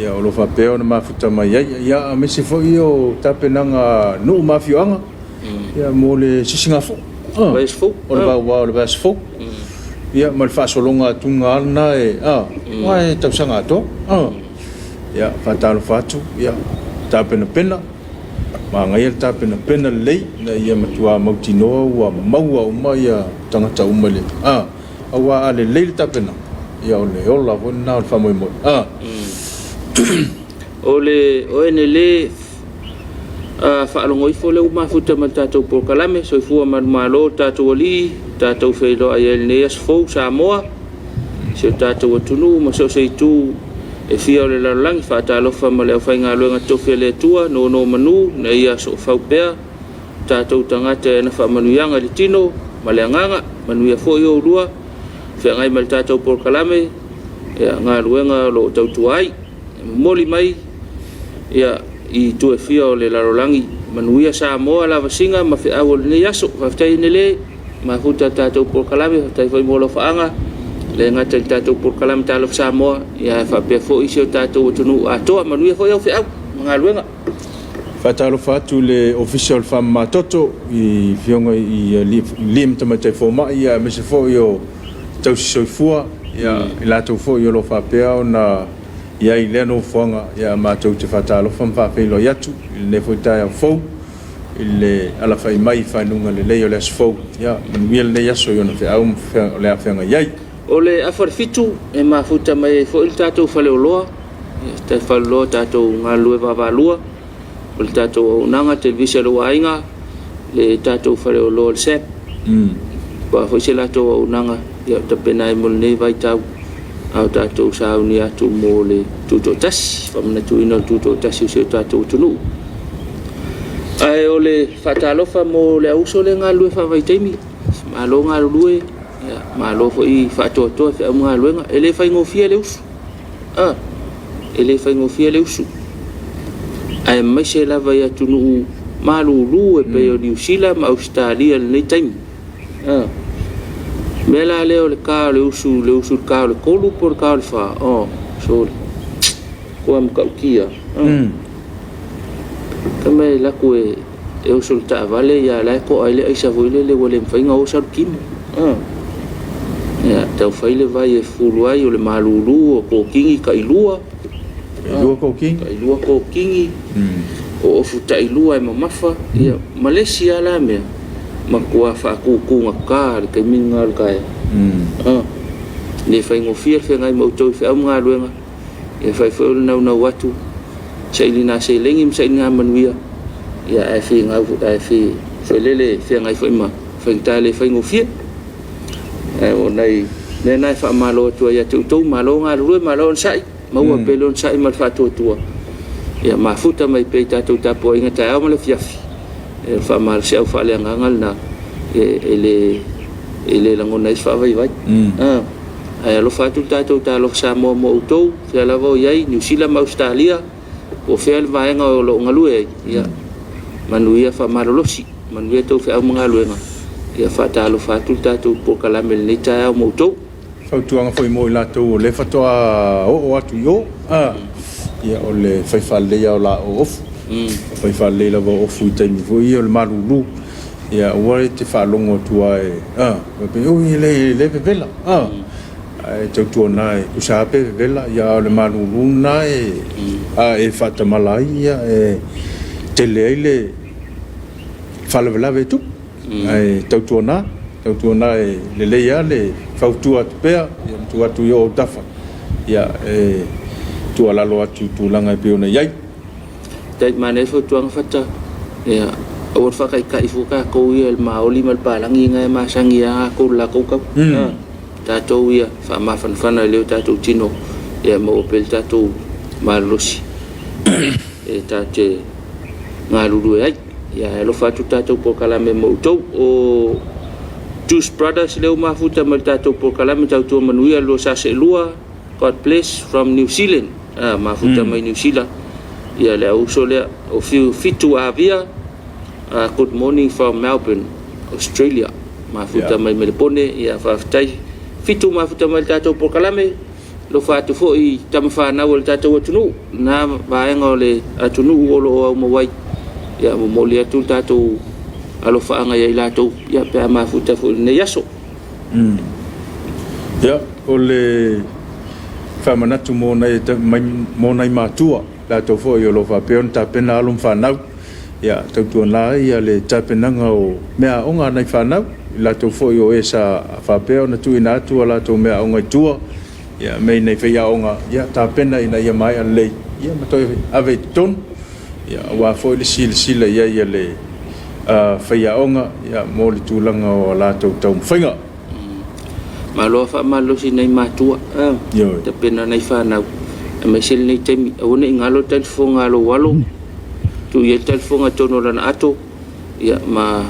ya o lo fa peo na mafuta mai ya me se fo io tapenanga no mafioanga ya mo le sisinga fo vai fo o le va fo ya mal fa solonga tunga na wa ta sanga to ya fatalo fatu ya tapena ma ngai tapena lei na ia matua mautino wa maua uma ya tangata umale awa ale lei tapena ya ole ola vona fa moi ole oenele fa alongoi fo le uma futa matato por kalame so fu malo tato oli tato feilo ayel neas fo samoa se tato tunu ma so se tu e fia le la lang fa ta lo fa male fa nga lo nga to fele tua no manu na ia so fa pea ta to tanga te na fa manu yang ali tino male nganga manu ia fo yo lua fa ngai mal ta to por kalame ya nga luenga lo to tuai moli mai ya i tu e fia le la langi manu ia sa mo ala vasinga ma fa awol ne yaso fa tai nele ma futa ta to por kalame ta fa mo lo fa anga le ngata tatou por kalam talo Samoa ya fa pe fo isio tatou tunu ato manu fo yo fe ngaluenga fatalo fatu le official fam matoto i fionga i lim tamate fo ma ya me se fo yo tau soifua ya la to fo yo lo fa pe na ya ile no fonga ya matou te fatalo fam fa pe lo yatu le fo ta fo ile ala fa mai fa nunga le yo le fo ya manu le yaso yo no fe au le afenga yai ole afarfitu e mafuta mai fo il tatou faleoloa te falo tatou ngalu vavalua o tatou nanga televisa lo ainga le tatou faleoloa sep ba fo se latou nanga ya te penai mo nei vai tau au tatou sauni atu mo le tuto tas famna tu ino tuto tas se tatou tunu ai ole fatalofa mo le uso le ngalu fa vai temi malo ngalu ma lo fo I fa to fe mga luenga ele fa ngofia le usu ele fa ngofia le usu ai mai se lava ya tunu malulu e pe o New Zealand ma Australia le time mela leo le ka le usu ka le kolu por ka le fa so ko am ka kia kame la ko e usu ta vale ya la ko ai le ai sa voile le wole mfainga o sa kim ya tau faile vai e fulu ai o le malulu o ko kingi ka ilua ko kingi o futa ilua e mamafa ia Malaysia la me makua fa ku ngaka ke mingal kai le fai ngofia fe ngai mo to fe nga luenga e fai fe na watu sailina sailengi sailina manuia ia e fe nga fe lele fe ngai fe ma fe tale fai ngofia e o nei nai fa malo tu ia tu malo nga lu malo sai mau pelon sai mal fa tu ia mafuta mai pe tatu tapo inga ta o le fiafi e fa mal se o fa le ngangal na ele la ngona is fa vai ai lo fa tu tatu ta lo sa mo to se la vo ia New Zealand Australia o fe vai nga lo ngalu ia manuia fa malolosi manuia to fe o ngalu nga ia fa ta lo fa tu tatu po kala mel ni ta mo to fa tu nga foi mo la to le fa to o atu yo ia o le faifale ia o la ofu faifale la vo ofu i taimi vo ia o le malulu ia ua te whalongo tua pe o i le pepela e tautua na e kusa pepela ia o le malulu na e whatamalai ia e te lei le whalawelawe tu e tautua na e le leia le whautua tu pea ia mtu atu i o tafa ia e tua lalo atu tūlanga e peona iai. Tai mana e whautuanga whata, awar whakai ka ifuka kou ia maoli malpalangi ngai masangi a kou la kou kau. Tātou ia whamawhanwhana leo tātou tino, ia maopel tātou malosi. E tāte ngā ruru e ai, ia elo whatu tātou po kalame mautou o Juice Brothers leo mafuta mal tātou po kalame tātou manuia lo sase lua, God bless from New Zealand. Mafuta mai New Zealand ia le uso le o fitu avia good morning from Melbourne Australia mafuta mai Melbourne ia faaftai fitu mafuta mai tatou por kalame lo fatu fo I tamfa na wol tatou atunu na vaenga le atunu o lo mawai ia mo moli atu tatou alo faanga ia latou ia pe mafuta fo ne yaso ia ole whamanatu mō nei mātua la tau fo I o lo whapeon tāpena alum whanau ia tautua nā ia le tāpenanga o mea onga nei whanau la tau fo I o e sa whapeo na tui nā atua la tau mea onga I tua ia mei nei whia onga ia tāpena ina ia mai an lei ia matoi ave ton ia wā fo I le sila ia le whia onga ia mō le tūlanga o la tau tau mwhinga malo fa malo si nei matua te pena nei fa na me sel nei temi ona ngalo telefon ngalo walo tu ye telefon atono lana ato ya ma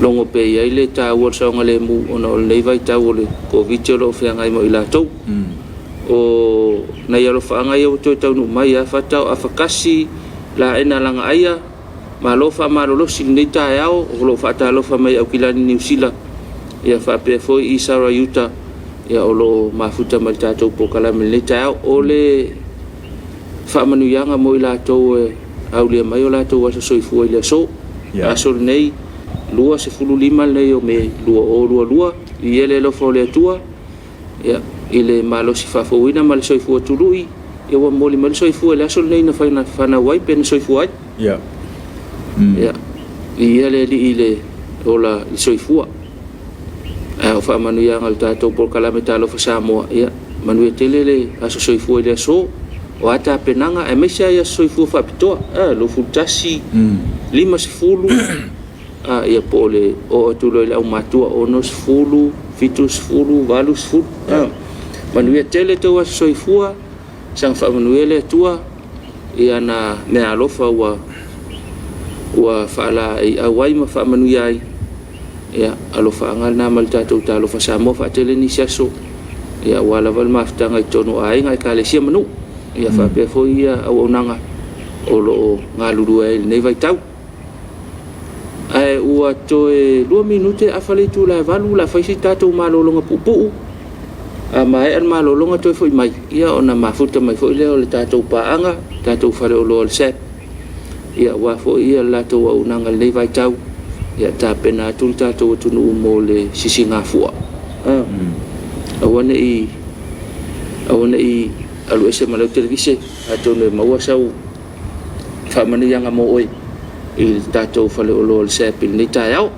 longo pe ia ile ta wor sa ngale mu ona nei vai ta wole covid lo fe ngai mo ila to o na ia lo fa ngai o to tau no mai a fa ta afakasi la ena langa aya malo fa malo si nei ta yao lo fa ta lo fa mai au kilani New Zealand ia fa pe foi I Sara Yuta ia olo mafuta mal tatou po kala me le tau ole fa manu yanga mo ila to au le mai ola to wa so fu ile so aso nei lua se fulu lima nei o me lua I ele lo fo le tua ia ile malo si fa fo ina mal so fu tului e wa moli mal so fu ele aso nei na fa na wai pen so fu ai ia ile ile ola so fu o fa manu yang al tatou por kalame talo fa Samoa ia manu telele aso soifu ile so o ata penanga e mesia ia soifu fa pitoa lo futasi 5 ia pole o tulo ile au matua o nos fulu fitus fulu valus fulu manu tele to aso soifu sang fa manu ile tua ia na me alofa wa fa la ai awai ma fa manu ia ia alofa angalna mal tatou talofa Samoa faatele ni siaso ia ua lava le mafutaga i tonu aiga e kalesia manu ia faapea foi ia auaunaga o loo galulua e lenei vaitau ae ua toe 2 minute afa le itulaevalu la faisi tatou malologa pu'upu'u a mae an malologa toe foi mai ia ona mafuta mai foi lea o le tatou pa'aga tatou faleoloa le sep ia ua foi ia latou aunaga lenei vaitau ia tapena atu le tatou atunuu mo le sisigafua aua ne'i alu ese ma lau televise atonu e maua sau fa'amaniaga mo oe i le tatou faleoloa le sep i lenei taeao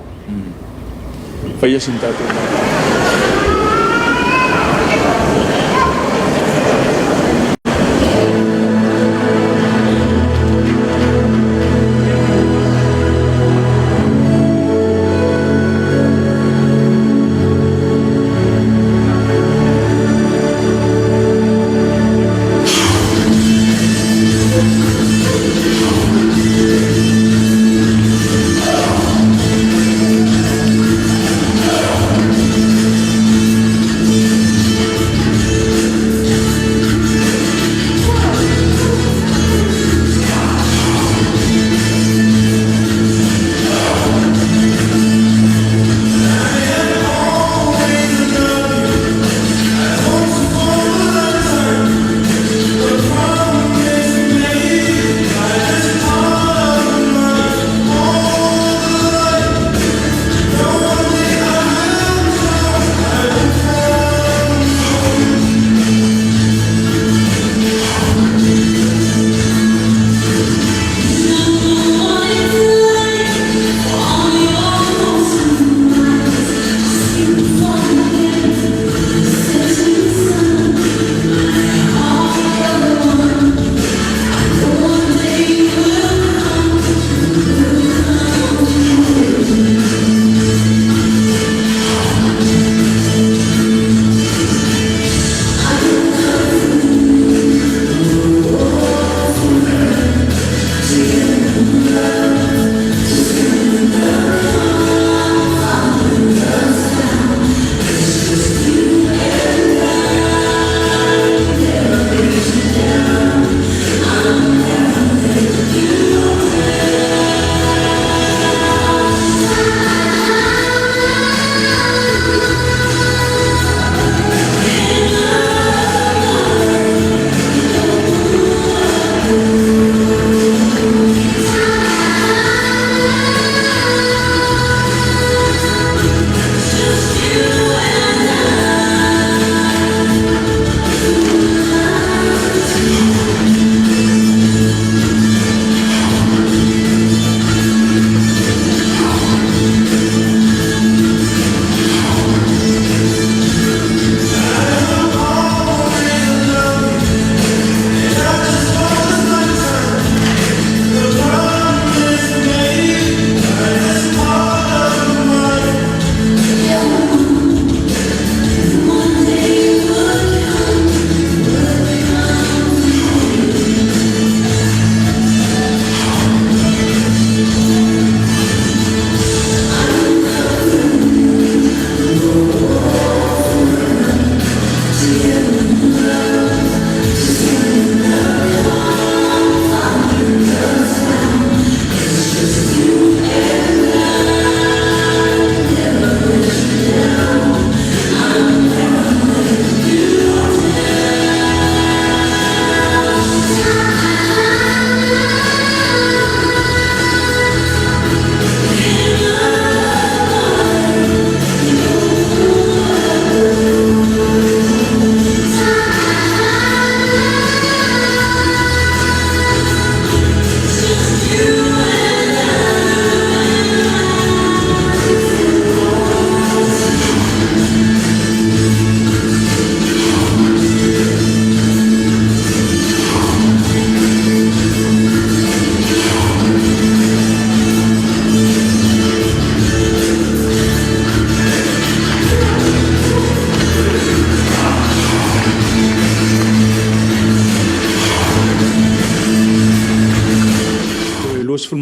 faia sin tatou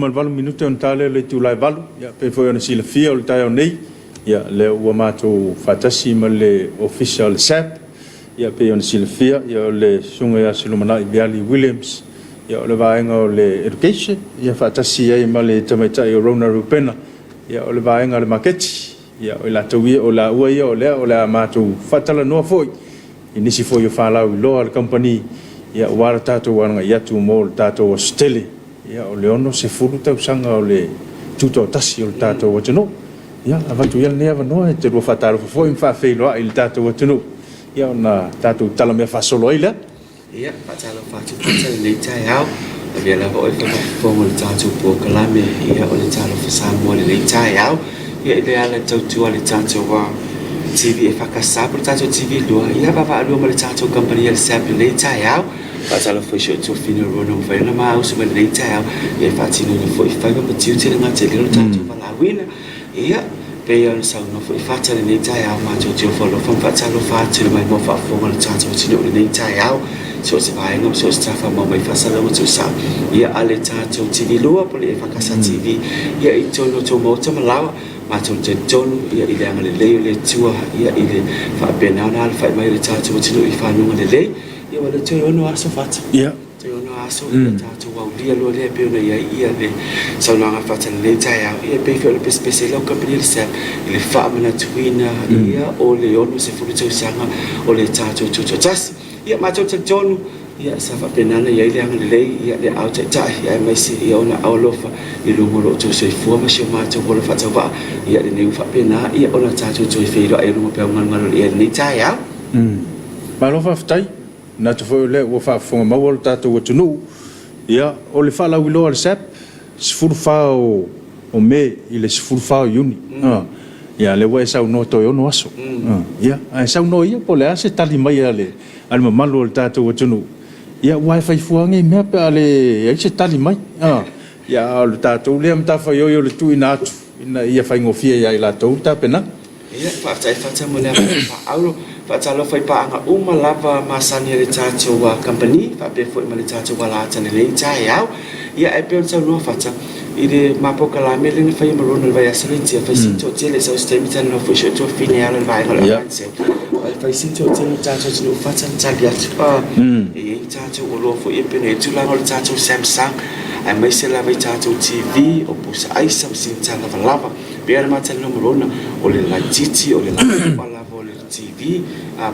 Malvalu minuto on tale le tu lai valu ya pe foi ona sila fia o tai o nei ia le ua matou fatasi ma le official SAP ia pe ona silafia ia le sunga ia Silumanai Biali Williams ia o le vaenga o le education ia fatasi ai ma le tamaitai o Rona Rupena ia o le vaenga le maketi ia o la tawia o la ua ia o le matou fatala noa foi inisi foi o falau I loa le company ia wara tatou anga ia tu mo tatou stele ia o le ono se fulu tausanga o le tuto tasi o le tatou atino ia avatu ia ne ava noa te ro fatalo foi in fa feilo ai le tatou atino ia ona tatou tala me fa solo ai le ia patalo fa tu patalo le tai au ia la oi fa fo mo le tatou po kalame ia o le talo fa sa mo le tai au ia ile ala tau le tatou wa TV e whakasa por tatou TV lua ia baba alua ma le tatou company le SAP le tai au patalo foi sho tu fino rono vai na ma usu ma le tai au ia fatino le foi fa ma tiu te nga te le tatou fa la wina ia pe ia sa no foi fatale le tai au ma tu follow from patalo fatale mai mo fa fo ma le tatou tino le tai au so se vai no so sta fa mo mai fa sa mo tu sa ia ale tatou TV lua por le whakasa TV ia I tono to mo te malawa matou te tonu ia I le anga le leo le tua ia I le whaapena na alfa mai le tatou tino I whanunga le lei ia wale te ono aso fata ia te ono aso ia tatou wau lia lua le peona ia le saunanga fata le tai au ia pe feo le pespese lau company le sep I le whaamana tuina ia o le ono se furu tau sanga o le tatou tuto tasi ia matou te tonu ia sa whaapena na ia I le anga le lei ia le au te tai ia mai si ia ona aolofa I lungo lo tu se fua ma si matou wala fata wa ia le neu whaapena ia ona tatou toi feiro ai runga peo ngangaro ia le tai au malofa ftai na te foi le ua whaafonga mau o le tatou atunu ia o le whalau iloa le SAP sifuru whao o me I le sifuru whao iuni ia le ua e sau no toi ono aso ia e sau no ia po le ase tali mai ale mamalu o le tatou atunu ia ua e whaifuange mea pe ale e se tali mai ia o le tatou lea mtafa ioi o le tuina atu ina ia whaingofia ia I latou tapena ia fata mo le auro fatalo fai pa anga uma lava masani le tatou wa company fa pe foi ma le tatou wala tane le tai au ia e pe on sa no fata ile mapoka la mele ne fai ma rona vai asali tia fai sinto tele sa stem tan no foi to fine ala vai ala se fai sinto tele tatou no fata tali atu e tatou o lo foi e pe ne tu la no tatou Samsung ai mai se la vai tatou TV o pusa ai sam sin tala lava pe ala mata no rona o le la titi o le la TV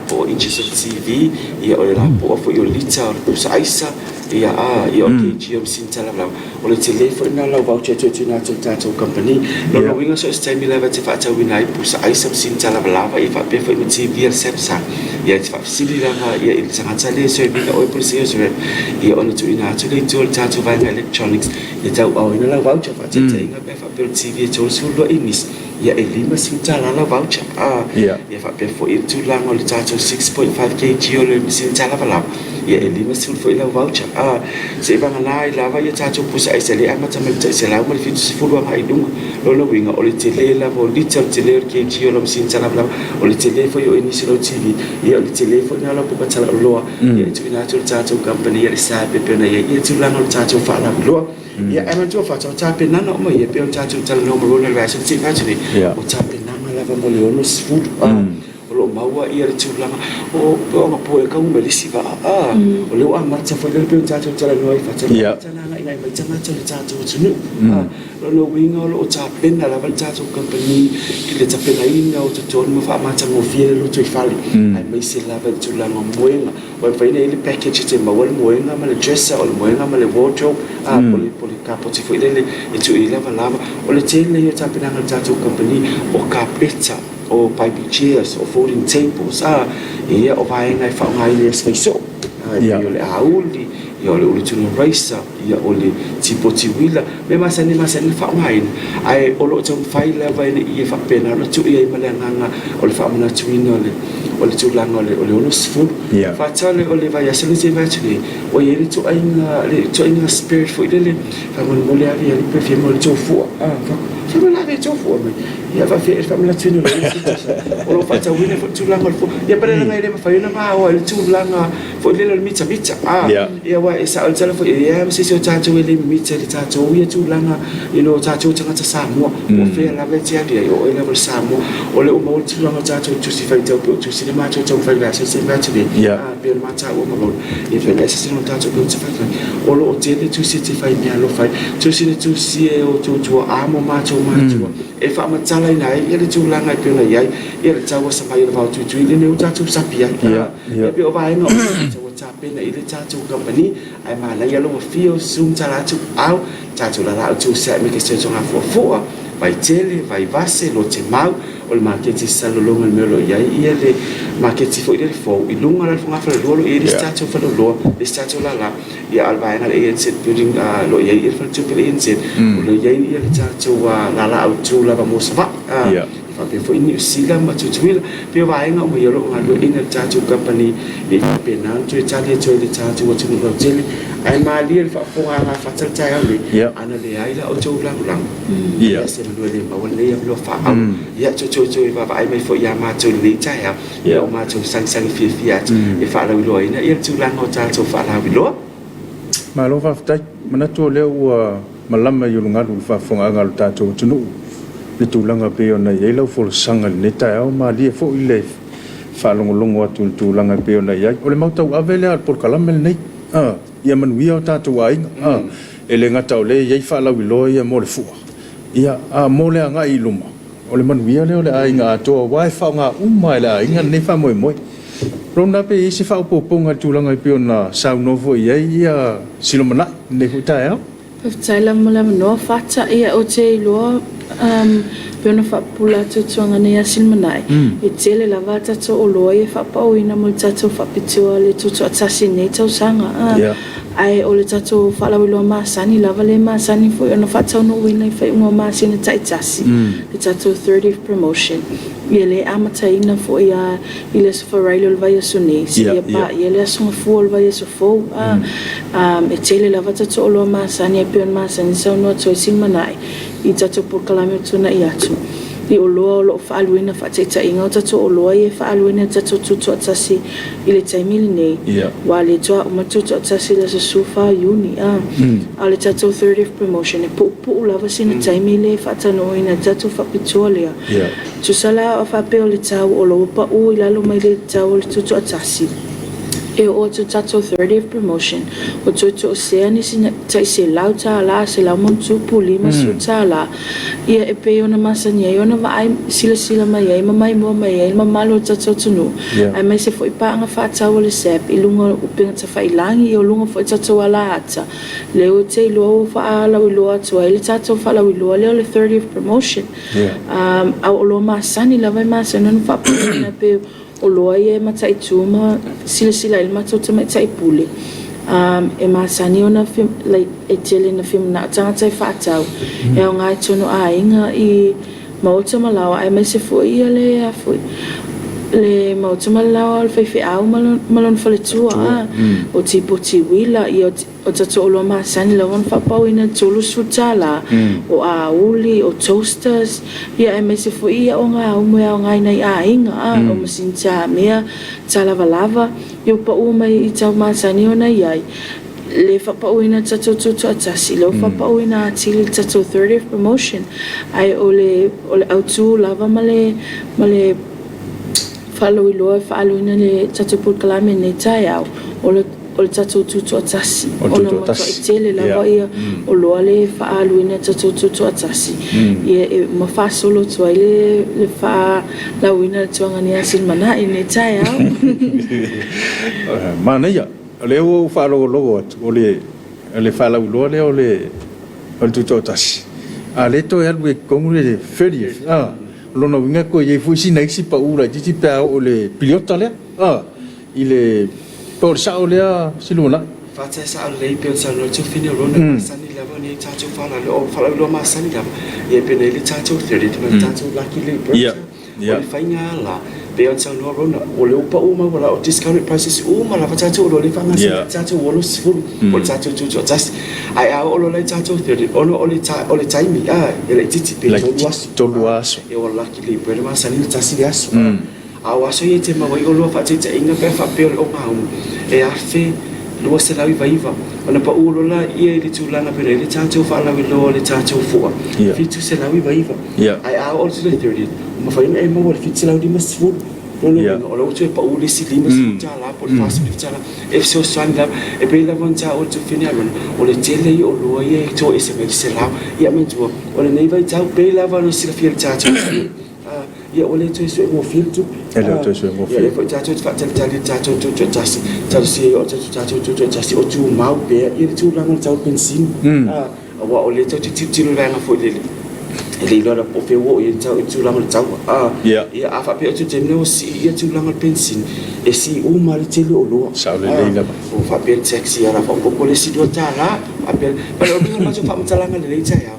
po inches of TV ia o le lapo fo yo lita o pusa aisa ia ia o KGM sintala bla o le telefone na la voucher to na tatou company no winga so time level te fata wina pusa aisa sintala bla ia fa pe fo TV al sepsa ia te fa sili la ia il sanga tale so bi o polisi so ia on to ina to le to tatou van electronics ia tau o ina la voucher fa te inga pe fa pe TV to so lo inis ia e lima sintala la voucher ia fa pe fo il tu lang o le tatou 6.5 kg o le sintala bla ia e lima sul fo la voucher se va na la va ia tatou pusa ai se le amata me se la mo le fitu se fulu mai dunga lo winga o le tele la vo lita tele kg o le sintala bla o le tele fo yo inisi lo TV ia o le tele fo na la po patala loa ia tu na tu tatou company ia sa pe pe na ia tu lang o tatou fa la loa ia e man tu fa tatou pe na no mo ia pe tatou tala no mo na va se ti fa ni o tatou pe na la va mo le ono sfulu lo maua ia le tulanga o nga po e ka un belisi va o le wa marcha foi le pe tatou tala no ai fa tana ngai mai tana tala tatou tunu lo winga lo tapen na la tatou company ki le tapen ai na o tatou mo fa marcha mo fiele lo tu fali ai mai se la va tulanga moenga o fa ina ile package te ma wal moenga ma le dresser o moenga ma le wardrobe poli capo ti foi le e tu ile va lava o le tele ia tapen na tatou company o kapeta o pipe chairs o folding tables ia o vai ngai fa ngai le sfaiso ia le auli ia le uli tunu raisa ia o le tipo tiwila me masani fa ngai ai o lo tong fai la vai ia fa pena lo tu ia male nganga o le fa mana tuina o le tulanga o le ono sfu fa tale o le vai asali se vai tuni o ia le tu ainga spirit fo ile fa mon mole ali ali pe fi mo le tu fu fa mala be tofu mai ia fa fe fa mala tino o lo fa ta wina fo tulanga fo ia pare nga ile fa ina ma o ile tulanga fo ile mitsa ia wa isa o tala fo ia se se tato ile mitsa ile tato ia tulanga ilo tato tanga ta samo o fe la ve tia dia o ile samo o le o mo tulanga tato tu si fa te o tu si ma to fa la se ma te pe ma ta o mo ia fe la se no tato ko fa o lo te tu si te fa ia lo fa tu si tu si o tu amo ma e fa matala ina ia le tulanga pe na ia ia le tawa sa mai va tu ile ne uta tu sapia ia pe o vai no tawa ta pe na ile ta tu company ai ma la ia lo fio sum tala tu au ta tu la tu sa me ke se songa fo vai tele vai vase lo te mau o le market salo longa me lo ia le market fo ile fo i lunga la fonga fa lo e sta tu fa lo e sta tu la ia alba na e set building lo ia fa tu pe in set lo ia ta tu la au tu la mo sa fa pe fo in sila ma tu tu pe vai nga mo yo lo nga lo in ta tu company e pe na tu ta le tu tu tu lo jeli ai ma li fa fo nga fa ta ta ya ana le ai la o tu la ia se lo le ma le lo fa ia tu va ai mai fo ia ma tu li ta ia ma tu sang fi e fa la lo ina ia tu la no ta tu fa la lo ma lo fa ta mana tu le o malama yo lunga lu fa fo nga lo ta tu nu le tulanga pe ona ia lo fo sanga le ta o ma li fo ile fa longo atu tulanga pe ona ia o le mau tau avele al por kalamel nei ia manuia o tatu ai ele ngata o le ia fa la wilo ia mo le fu ia mo le anga i luma o le manuia le o le ai nga to wai fa nga mai la inga nei fa moi rona pe isi fa poponga tulanga pe ona sa novo ia silomana ne huta ya Paftaila mula no fata ia o te lo pena fa pula to tonga ne asin manai e tele la vata to o lo e fa pa o ina mo tato fa pitua le to atasi ne to sanga ai o le tato fa la lo ma sani la vale ma sani fo no fa to no wina fa mo ma sini taitasi le tato 30th promotion ele amata ina fo ia ile so for railo vai suni si pa ele so fo vai so fo e tele la vata to lo ma sani pe ma sani so no to sin manai I tato por kalame tuna iatu I o lo fa alwina fa teta inga tato o lo e fa alwina tato tutu atasi ile taimili nei wale toa o matutu atasi la sufa uni ale tato 30th promotion e pu lava sina taimili fa tano ina tato fa pitualia tu sala o fa pe o le tau o lo pa u ilalo mai le tau o le tutu atasi e o tu tato 30th promotion o tu oceani sina tai se lauta la se la montu puli masuta la ia e pe ona masania ona vai sila mai ai mai mo mai ai mamalo tato tunu ai mai se foi pa nga fa tau le sep I lunga o pinga ta fa ilangi o lunga foi tato wala ata le o te lo fa la lo atu ai le tato fa la lo le 30th promotion au lo masani la vai masana no fa na pe o loa e matai tuma sila il matota mai tai pule e masani ona film like e tele na film na tanga tai fatau e o ngai tono ainga I mauta malawa ai mai se foi le a foi le mauta malawa le fe au malon fale tua o tipo ti wila I o tato o lo masani la on fa pau ina tolu sutala o a uli o toasters ia e mai se foi o nga o mai o ngai nei a inga o masinta mea tala lava yo pa o mai I tau masani ona iai le fa pa o ina tato tutu atasi le fa pa o ina tili tato 30th promotion ai o le autu lava male falo ilo falo ina le tato por kalame nei tai au o le tato tutu atasi ona mo tele la ia o lo ale fa aluina tato tutu atasi ia ma fa solo to le fa la wina tuanga ni asin mana ine tai au mana ia le o fa lo o le fa la lo le o le tutu atasi ale to ya we kongre ferie lona winga ko ye fusi na isi pa ura titi pa o le pilota le ile por sa o le siluna fata sa le pe sa no to fini rona sani la ni tacho fala o fala lo ma sani la ye pe le tacho 30 ma tacho lucky le o fainga la pe on sa no rona o le upa uma wala o discounted prices uma la tato o le fanga tato o lo sfulu o tato tu just ai a o le tato 30 o le time ele titi pe to luaso e o la ki le pe ma sa ni tasi aso a o aso ye te ma wai o lo fa te inga pe fa pe o ma e a fe lo se la viva ona pa ulo la ia le tulanga pe le tato fa la lo le tato fo fitu se la viva ai a o le 30 ma fa ina e mo le fitu la di masfulu o lo tu pa uli si lima sa la por fast sa la e so san la e pe la von sa o tu fina o le tele o lo ye to e se me se la ia me tu o le nei vai tau pe la van si la fiel cha cha ia o le tu so mo fil tu ele to so mo fil ia fa cha fa cha cha cha si o cha si o tu mau pe ia tu la ngal tau pensin wa o le to ti lo va na fo le ele lo po fe wo ia tu la ngal tau ia a fa pe tu te no si ia tu la ngal pensin e si o mal te lo lo sa le le o fa pe sexy ara fa po le si do ta la a pe pero o ma fa mta la ngal le cha ya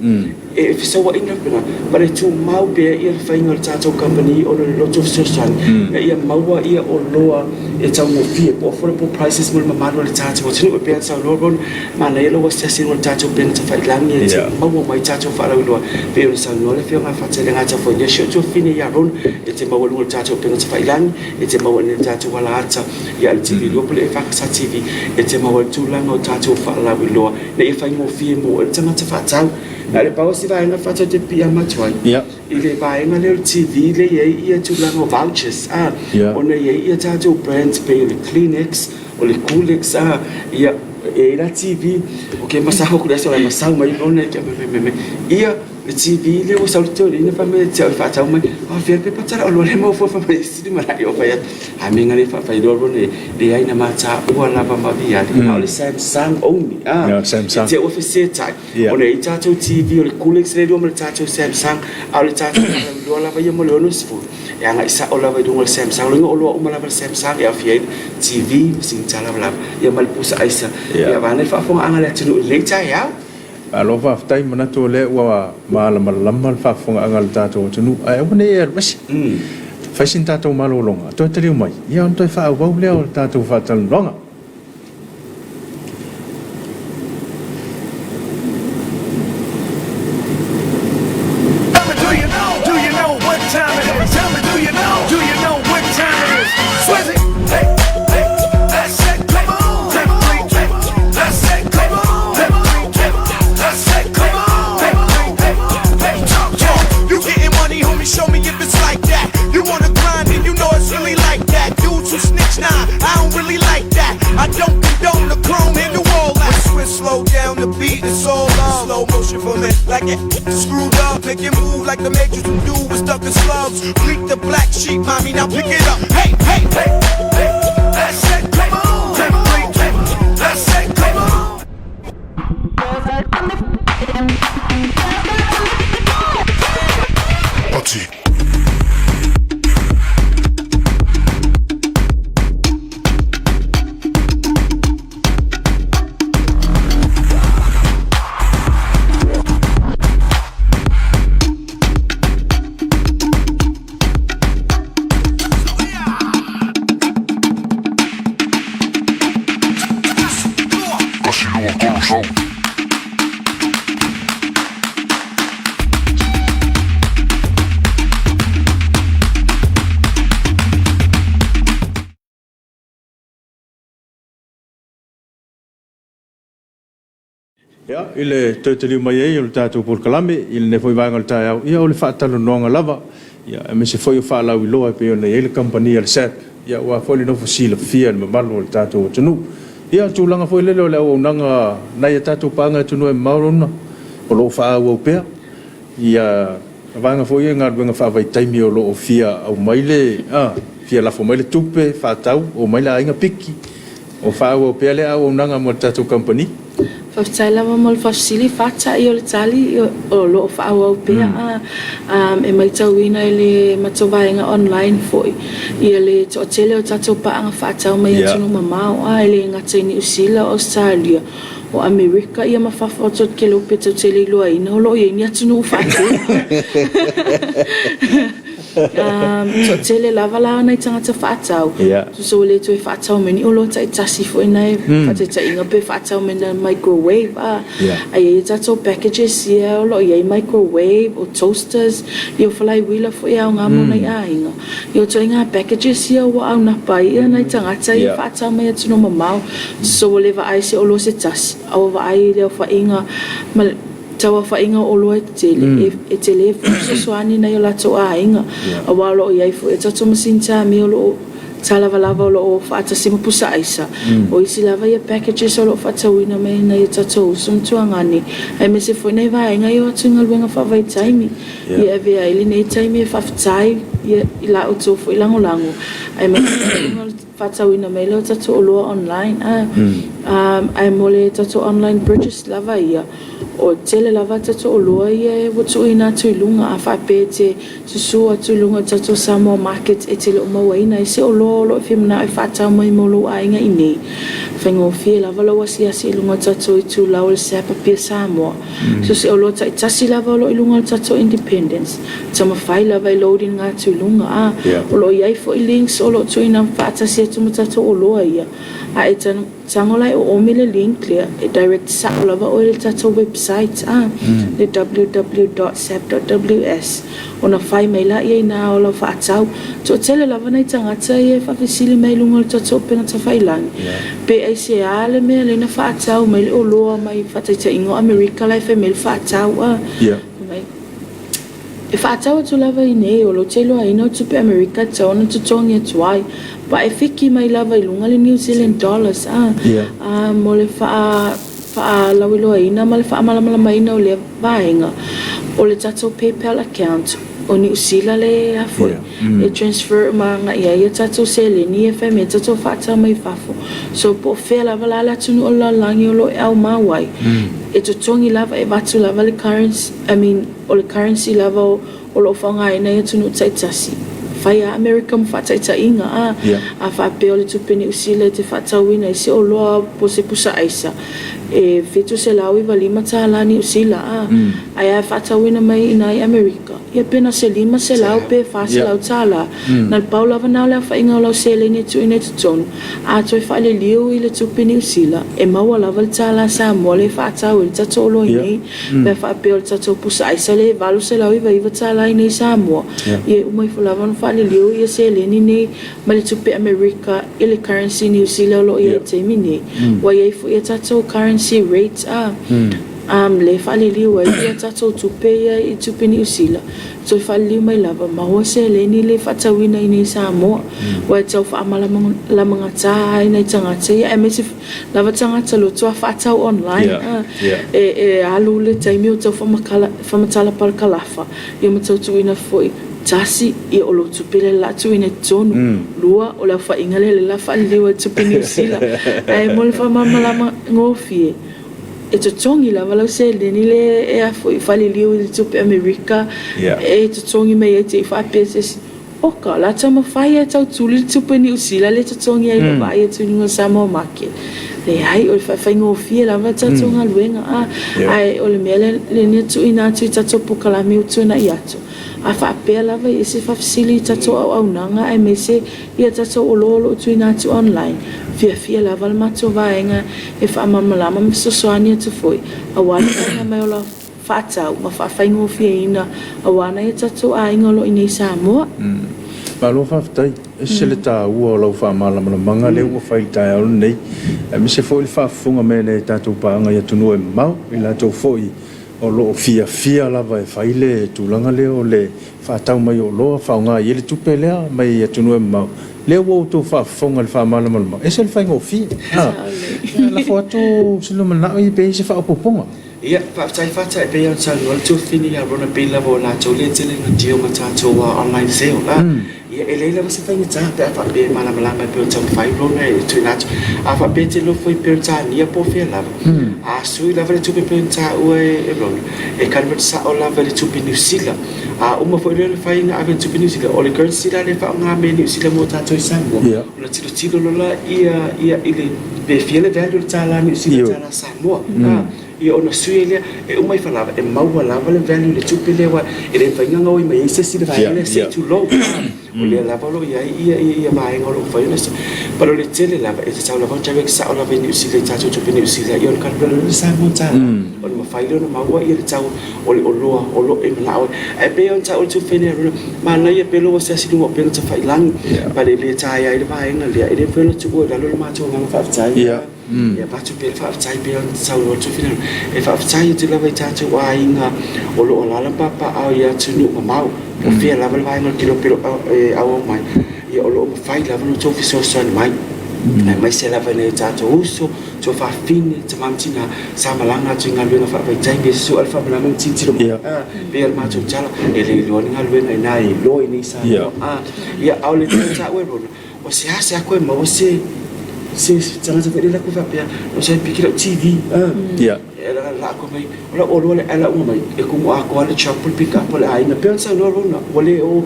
e fi so wa inga pena but tu mau pe ia fa inga cha cha company o lo to so san ia mau ia o lo e cha mo fi po affordable prices mo ma lo cha cha o pe sa lo ron ma le lo was just in cha cha pen cha fa lang ni mau mai cha cha fa lo pe sa no le fi ma fa cha nga cha fo ye sho cho fini ya ron e te mau lo cha cha pen cha fa lang e te mau ni cha cha wala cha ya le tv lo le fa sa tv e te mau tu lang o cha cha fa la lo le e fa mo fi mo cha cha fa cha na le pau si vai na fa cha te pia ma choi ile vai na le tv le ia tu lang o vouchers ona ia cha cha brands pe le Kleenex o le Coolix ia e la tv okay masaho ku desa mai masaho mai ona ke me ia le tv le o salto le na fa me cha fa cha mai a fer pe pa cha o le mo fo fa mai si ma yo fa ya a me ngale fa fa do ne le ai na ma cha o la ba ma via na le Samsung only Samsung te office tai ona i cha cha tv o le Coolix le do mo cha cha Samsung a le cha cha do la va yo mo le no sfo ya nga isa o la va do mo Samsung lo o ma la va Samsung ya fi tv sing cha la ya mal pusa isa ya va ne fa fo anga le tinu le cha ya alo fa tai mana to le wa mala mala fa fonga angal tato tunu ai one er bas fa sin tato malo longa to te mai ia on to fa wa le tato fa tan longa screwed up, make it move like the Matrix would do with stuck in slugs. Bleak the black sheep, mommy, now pick it up. Hey, hey, hey, hey. I said, come on. I said, come on. Oti. Ya, ile totally mai e o tato por kalame, ile ne foi vai ngal tai au. Ia o le fa talo nonga lava. Ya, me se foi o fa la wi loa pe o le company el set. Ya, wa foi no fosila fia me malo o tato tunu. Ia tu langa foi le le o nanga na ia tato panga tunu e maurona. O lo fa o pe. Ia vanga foi ngar benga fa vai taimi o lo fia au maile, fia la fo maile tupe fa tau o maile ainga piki. O fa o pe le au nanga mo tato company. Faftaila mal fasili facha I le tali o lo fa au pea e mai tawina ile matovainga online foi I le to tele o tato pa anga facha mai tunu mamau ile ngatini usila Australia o America ia mafafa tot kelo peto tele lo ina lo ia ni tunu facha so tele lava la na tangata whaatau so le toi whaatau meni o lo tai tasi fo inai whaateta inga pe whaatau mena microwave ai e tato packages ia o lo ia microwave o toasters i o whalai wila fo ia o ngā mona i a inga i o toi ngā packages ia wa au na pai ia nai tangata i whaatau mai atu no mamau so le va ai se o lo se tasi au va ai le o wha inga tawa fa inga o loe e tele so swani na yola to a inga a walo ia fo e tato masinta mi o lo tala lava lo fa ata sima pusa aisa o isi lava ia packages o lo fa tawina me na ia tato sum tuangani ai me se fo nei va inga yo tunga luenga fa vai taimi ia ve ai le nei taimi fa tai ia ila o to fo ilango lango ai me fa tawina me lo tato o lo online ai mole tato online purchase lava ia o tele lava tato o loa ia watu ina tu lunga a fa pete susu atu lunga tato Samoa market e tele o mawaina e se o lo femna e fa ta mai molo a inga ine fengo fie lava lo wasi asi lunga tato i tu laul sepa pia Samoa so se o lo ta tasi lava lo lunga tato independence tama fai lava loading nga tu lunga o lo ia fo links o lo tu ina fa ta se tu tato o loa ia a e tangolai o omile link le e direct sa lava o le tato website le www.sap.ws ona fai mai la ia na o la fa tau to tele lava nei tangata e fa fisili mai lunga tato pena ta fai lang pe ai se ale me le na fa tau mai o loa mai fa ta ingo America la fe mel fa tau mai e fa tau to lava nei o lo telo ai no to pe America to na to tongi tuai pa e fiki mai lava i lunga le New Zealand dollars mo le fa lawilo ina ma le fa mala mai no le vainga o le tato PayPal account o ni usila le afo e transfer ma nga ia tato sele ni e fe me tato fa ta mai fafo so po fe lava la tunu o la langi o lo au mawai e to tongi lava e batu lava le currency o le currency lava o lo fanga ina e tunu taitasi faya American fataita inga a fa pe o le tupeni usile te fatawina i se o loa po se pusa aisa e fitu se lawi valima talani usila ai fatawina mai ina i America ia pena se lima se lau pe fa se lau tala na paula vana le fa inga lau se le ni tu ina tu ton a toi fa le liu i le tupeni usila e maua lava tala sa mole fatawi le tato lo nei pe fa pe o tato pusa aisa le valu se lawi va iva tala ina i Samoa ia umai fulava le liu ia se le ni mali tupe America ile currency New Zealand lo ia te mini wa ia fu ia tato currency rates le fale liu ia tato tupe ia i tupe New Zealand so fale liu mai lava ma ho se le ni le fatawina i Samoa wa tau fa amala la mangata ina tangata ia mesi lava tangata lo tua fatau online e alu le taimi o tau fa matala pal kalafa ia matau tu ina foi tasi i o lo tupele la tu ina tonu lua o la fa ingale la fa lewa tupini usila ai mo fa mama la ngofie e to tongi la vala se le ni le e a foi fa le liu i tupe America e to tongi me e te fa pese oka la tama fa ia tau tuli tupini usila le to tongi ai ba ia tu no Samoa market le ai o fa ngofie la va tatu nga luenga ai o le mele le ni tu ina tu tatu pukala mi tu na iato a fa pela va ese fa facilita to au nanga ai mese ia tato o lolo tu ina tu online fia la val mato vaenga e fa mamala mam so soania tu foi a wana mai ola fata ma fa faingo fia ina a wana ia tato a ingolo ina Samoa ma lo fa tai se le ta u lo fa mala manga le u fa ita o nei me se foi fa funga me ne tato pa nga ia tu no mau ila to foi o lo fia lava e faile tulanga le o le fa tau mai o lo fa nga ile tupele mai tu no mau le wo to fa fonga le fa mala e se le fa ngofi la foto se lo mana i pe se fa opoponga ia fa tai pe ia sa lo tu fini ya rona pe la bona to le tele na dio mata to online sale ia ele la se fa ngata pe fa pe mala pe to fa lo na tu na a fa pe te lo foi pe ta nia po fe la a sui la vale tu pe ta o e ron e kan sa o la vale tu pe New Zealand uma foi le fai na ave tu sila o le currency la le fa nga me ni sila mo ta toi Samoa na tilo la ia ile be fiele value tala ni sila tala Samoa ia ona suelia uma fa lava maua lava le value le tupe le wa ele fa nga ngoi mai se sila vai le se tu lo o le lava lo ia mai ngolo fa ile pero le tele lava e sa lava chawe sa lava ni sila ta tupe ni sila ia kan le Samoa tala on ma fa ile no maua ia tau o lo e na e pe on tau tu fene ma na ia pelo se si no pelo ta fa lang pa le tai ai vai na le e pelo tu o da lo ma tu nga fa tai ia pa tu pel fa tai pe on tau lo tu fene e fa tai tu la vai ta tu ai nga o lo la la pa au ia tu no ma mau o fe la vai no kilo pelo au mai ia o lo ma fai la no tu fi so mai mai se la vene ta to uso to fa fine te mamtina sa malanga tu nga luenga fa vai tai be so alfa malanga tintilo be al ma tu chala ele lo nga luenga nai lo ni sa ia au le ta we ro o se asa ko mo se tsanga sa vele la ku fa pia o se pikira TV era la ko mai ola o le ala o mai e ku mo a ko le chapel pick up le ai na pensa no ro na ole o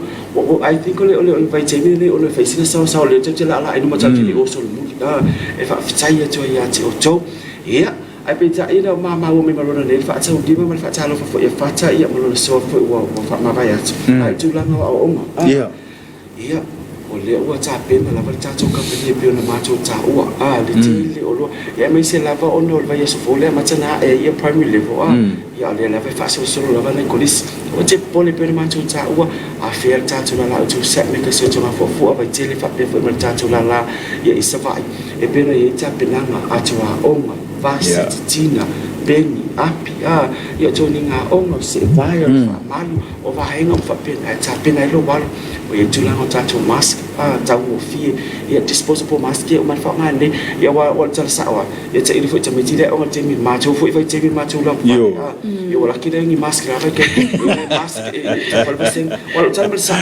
I think ole invite me le ole face na sa le te la ai no ma tsa o so mu e fa tsai ya to ya ti o to ia ai pe ta ina ma o me ma ro na le fa tsa o di ma fa tsa lo fa fa tsa ia mo lo so fa o fa ma va ya ai tu la no o ma ia ole o ta pe na la va tsa to ka pe pe na ma to tsa o le ti le o lo ia me se la va o no va ya so fo le ma tsa na e ia primary level ia le la va fa so la va na colis o te pole pe ma to tsa o a fer tsa to la to set me ka so to ma fo va te le fa pe fo ma tsa to la ia isa vai e pe na ia tsa pe na ma a to a o ma va se tina beni api ia to ni nga o no se vai fa malu o va henga fa pe na tsa pe na lo walo o ia tula o tsa to mask tau o fie ia disposable mask ia o man fa ngane ia wa tsa sa wa ia tsa ili fo tsa me tile o te mi ma to fo i te mi ma to la ia wala ki ni mask la ke mask e fa sing wala tsa me sa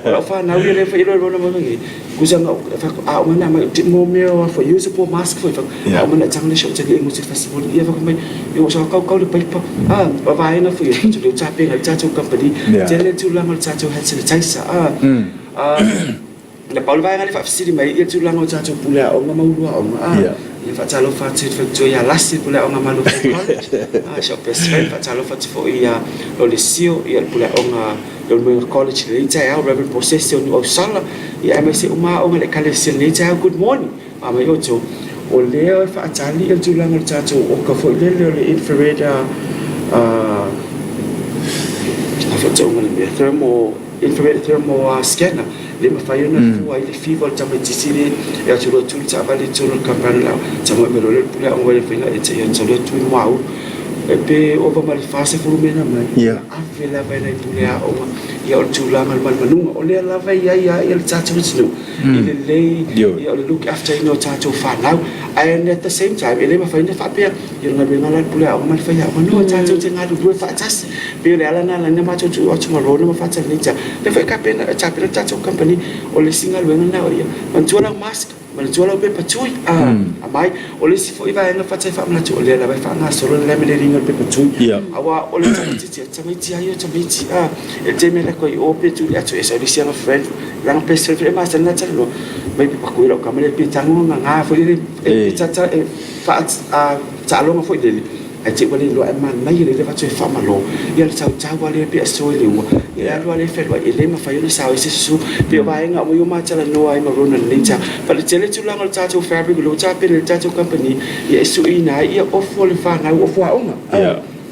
wala fa na wi le fa ilo lo na mo ngi kusang fa o man na ma mo me for usable mask fo fa o man tsa le sho tsa le music festival ia fa ko mai yo so kau le pa pa vai na fo to le tsa pe tsa to company tele tu la mal tsa to hat sanitizer le Paulo vai ngale fa fsiri mai ia tu lango tsa to pula o nga maulu o ia fa tsa lo fa tsi fa to ya lasi pula o nga malu college so best friend fa tsa lo fa fo ia lo le sio ia pula o nga lo me college le tsa ya reverend possession o sala ia mai se uma o nga le kale se le tsa good morning mai o to o le fa tsa li ia tu lango tsa to o ka fo le infrared fa tsa o nga le infrared thermal scanner le mafai na fu ai le fever tsa me tsitsile ya tsulo tsu tsa ba le tsulo kampani la tsa mo melo le pula o le fina e tsa ya tsulo tu mau e pe o va mal fase fu mena mai a vela va na pula o ya o tula mal manu o le la va ya el tsa tsu tsu ile le ya look after no tsa tsu fa now and at the same time ele mafai na fa pe ya na be ngala pula o mal fa ya no tsa tsu nga du fa tsa pe le ala na la na ma tsu o tsu ro na fa tsa ni tsa le fa ka pe na tsa pe tsa tsu company o le singal wenga na o ya man tsuala mask man tsuala pe patui mai o le si fo iba na fa tsa fa na tsu le la fa na so le me le ringa pe patui awa o le tsa mai ti ayo tsa mai ti e te me la ko o pe tu ya tsu esa disia na friend lang pe se fe ma sa na tsa lo mai pe pa ko ro ka me le pe tangu nga fo le e tsa fa tsa lo ma fo le ai te wale lo ai man mai le fa tse fa malo ia tsa tsa wale pe so le wa ia lo le fe lo ile ma fa yo sa o se su pe ba nga mo yo ma tsa no ai ma ro na le tsa pa le tele tu la tsa tsa fabric lo tsa pe le tsa tsa company ia su ina ia of le fa na of wa ona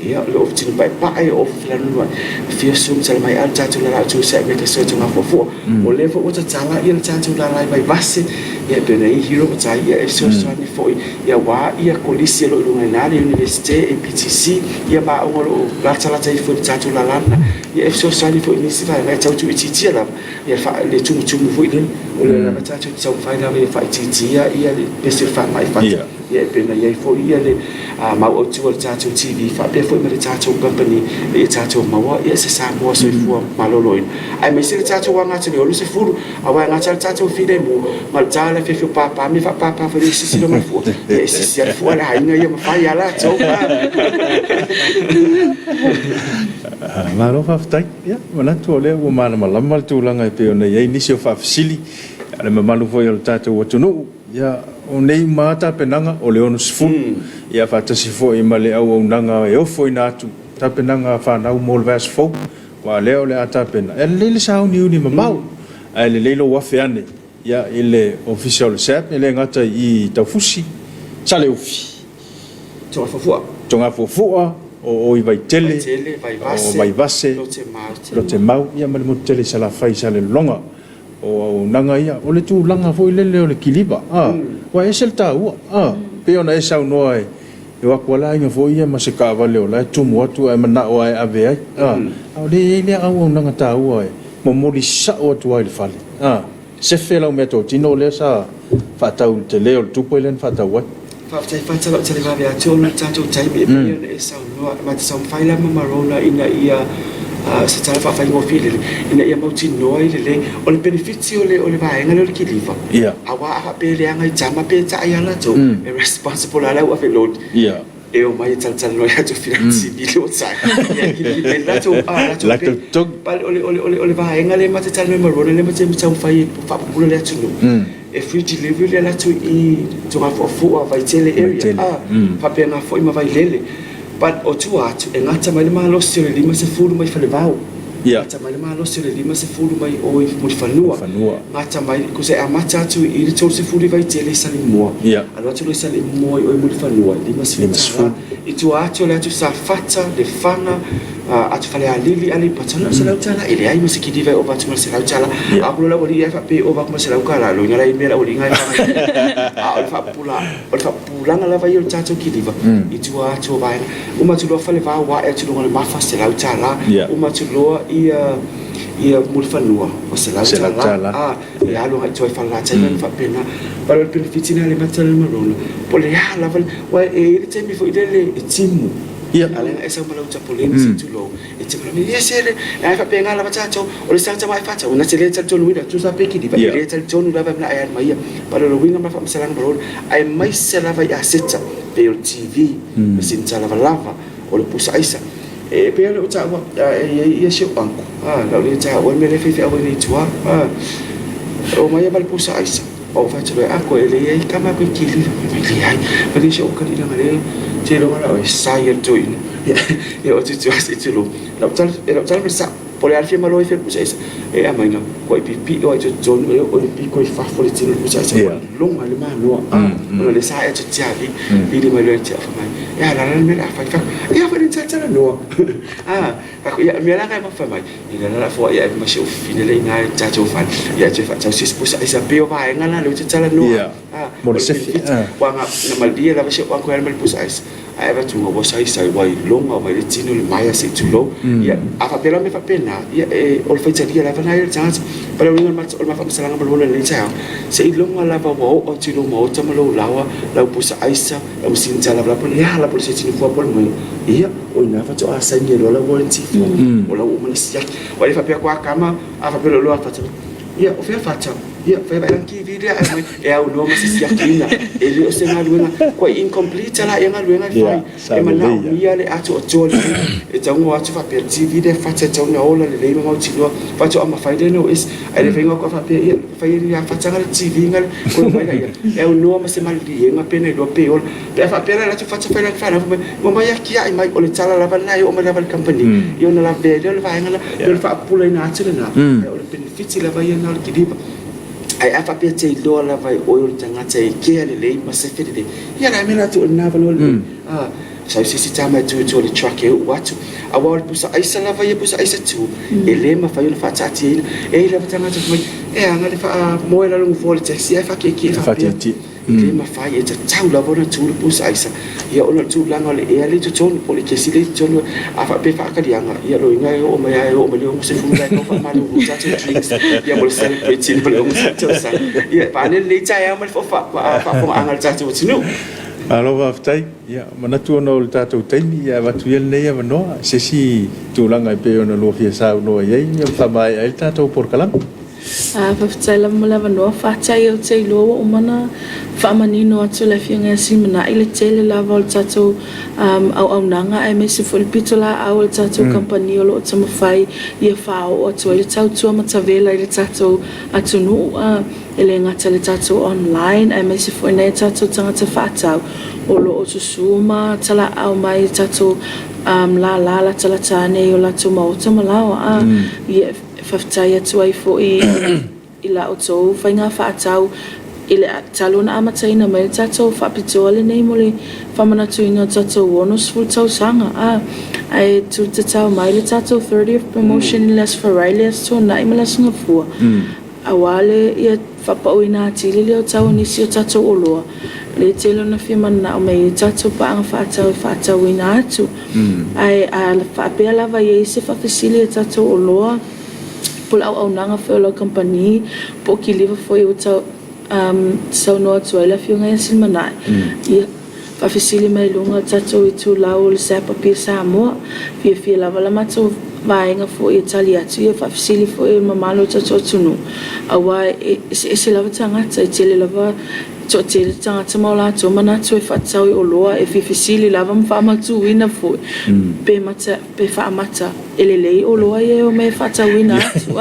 ia lo of tin bai pa ai of la no fi su tsa mai al tsa tu la tu se me ke so tu ma fo o le fo tsa tsa la ia tsa tu la lai bai base ia pe nei hero tsa ia so so ni fo ia wa ia kolisi lo lu na university PTC ia ba o lo la tsa fo tsa tu la lana ia so so ni fo ni si fa na tsa tu ti la ia fa le tu fo ile o le na tsa tu tsa fa na ia fa ti ia le pe se fa mai fa ia pena ia fo ia le mau o tu tatou TV fa pe fo me tatou company ia tatou mau ia se sa mo so fu maloloin ai me se tatou wanga te o se furu awa nga tatou fide mo mal tala fe papa me fa papa fa le sisi lo ma fu ia sisi al fu ala inga ia ma fa ia la tau Maro whaftai, ia, manatu o lea ua mana malama le tūlanga e peo nei ei nisi o whafasili, ale mamalu foi o le tātou atunu, ia, o nei māta penanga o le ono sifunu, ia whatasi foi ma le au nanga e ofo ina atu, ta penanga whanau mo le vas fau, wa leo le ata pena, e le sao ni uni mamau, e le leilo wafe ane, ia, ile official sep, ele ngata I taufusi, sale ufi. Tonga fufua, o I vai tele, o vai vase, lo te mau, ia mali mo tele sa la fai sa le longa, o nanga ia, o le tu langa foi le leo le kiliba, wa esel ta ua, pe ona esa unoa e wakwala inga foi ia ma se ka vale o la tumu atu e mana o ai ave ai, o le le au nanga ta ua e, mo mori sa o tu ai le fale, se fela o meto tino le sa fatau te leo le tupo ele fatau ai. Fatalo tele va via tolo tatou taimi e sa no ma sa faila marona ina ia se tala fa fa ngo fili ina ia mauti no ile le o le benefits o le vai ngalo le kilifa awa a pe le anga jama pe ta ia la to responsible ala wa fe load e o mai tal no ia to finanzi bilo sai ia ki la to la to pal ole vai ngale ma tal me marona le ma sa fai fa pula le tu e free delivery la tu I tonga fo vai tele area fa pe na fo I ma vai lele but o tu atu e ngata mai ma lo se le ma se fulu mai fale vau ngata mai ma lo se le ma se fulu mai o I mo fanua ngata mai ko se amata tu I le se fulu vai tele sali mo alo tu le sali mo o mo fanua le ma se fulu I tu atu le tu sa fata le fanga atu fale alili ali patana se la tala ile ai musiki diva o vatu se la tala aku la boli fa pe o va come se la kala lo ngala I mera o linga o fa pula ngala va yo tato ki diva I tu atu vai uma tu lo fale va wa e tu lo ma fa se la tala uma tu lo ia mulfanua o se la tala e alo ha tu fa la tala fa pena para il beneficio le matal marona pole ya la wa e il tempo fo ile timu ale esa malau tapoleni situ lo e te mala me sele ai fa penga la bachacho o le sa mai fa una sele tacho luida tu sa peki di ba le tacho nu la ba na ai mai para lo winga ma fa msalang baron ai mai sela va ya seta pe o TV sin sala lava o le pusa isa e pe le uta wa e se banco la le ta o me le fe o ni tua o mai ba le pusa isa o fa tlo a ko ele ai kama ko kili ai pa di se o ka di na le te lo mala o sai to in e o tu asi te lo la tal sa pole al firma lo e fe pusa e a mai ko pi o to john e o pi ko fa fo le te lo pusa lo ma le ma no no le sa e to tiavi di mai lo te fa mai ya la me la fa ya fa ni tata no ako ya me la ka ma fa mai ina la fo ya ma se o fine le na ta to fa ya te fa si pusa isa pe o va ngala lo te tala no mo se wa na mal dia la se wa ko el pusa isa ai va tu mo sai sai wai longa mai le tino le mai se tu lo ya a fa pela me fa pena ya o fa tsaria la fa na chance para o ma o ma fa salanga ba lo le tsa se i longa la va o tu lo mo tama lo lawa la pusa isa o sin tsala la pole ya la pole se tino fo pole mo ya o na fa to a sa ni lo la warranty o la o ma si ya wa le fa pe kwa kama a fa pelo lo a fa ya o fa ia fa vai anki video e au no ma si akina e le o se na luenga ko incomplete la enga luenga fai e mana ia le atu o tole e tango atu fa per TV de fa tsa na ola le le ma tino fa to ama fai de no is ai le venga ko fa pe ia fa ia fa tsa le TV ngal ko mai ia e au no ma se mal di enga pene do pe ola pe fa pe la tu fa tsa fa la fa mo mai aki ai mai o le tsala la na o ma la company io na la video le va ngala le fa pula ina tsela na o le benefits la va ia na le kidiba ai afa pe te lo la vai oil tanga te ke le ma se fe de ya na me na tu na va lo sa si tama tu le truck e watu a wa pusa aisa la vai pusa aisa tu ele ma fa yo fa tati e la tanga tu e anga le fa mo la lo fo le taxi fa ke fa pe le ma fa ye tau la bona tu le pusa aisa ya ona tu la ngale e ale tu ton po le ke si le ton a fa pe fa ka dianga ya lo inga o ma ya o ma le o se fu la ko fa ma lo sa tu drinks ya mo se pe tin po le o sa ya pa le cha ya ma fa angal cha tu no Alo waftai, ya manatu ona o le tātou taimi ia watu ia nei ava noa, sesi tūlanga I pe ona lo fia sa noa iei, ia whamai ai le tātou porkalama. Whawhitai lava mo lava noa, whātai au te loa o mana whamanino atu le fia ngai simana I le tele lava o le tātou au nanga ai me se whulipito la au le tātou kampani o lo o tamawhai ia whao atu ai le tautua matavela I le tātou atunu ele ngata le tātou online ai me se whuinei tātou tangata whātau o lo o susuma tala au mai tātou la tala tāne o la tu mauta malawa ia whawhitai atu ai fo I la o tō whainga whaatau I le talona amataina mai tātou whapitoa le nei mo le whamanatuina tātou onus full tau sanga ai tu te tau mai le tātou 30th promotion I les Ferraileas tō nai ma le Singapore awale ia whapauina atili leo tau nisi o tātou oloa le telo na whimana o mei tātou paanga whaatau ina atu ai a whapea lava iei se whawhisili tātou oloa pula au nanga whelo company po ki liva foi o tau sau noa tua ila whiunga ia silmanai ia whawhisili mai lunga tātou I tu lau le sapa pia Samoa fia lava la matou vaenga foi I tali atu ia whawhisili foi mamalo tātou tunu awa se lava tangata I tele lava to tele tangata maula to manatu e whatau I oloa e whiwhisili lava mwhamatu wina foi pe whaamata elelei oloa ia o me whatau wina atu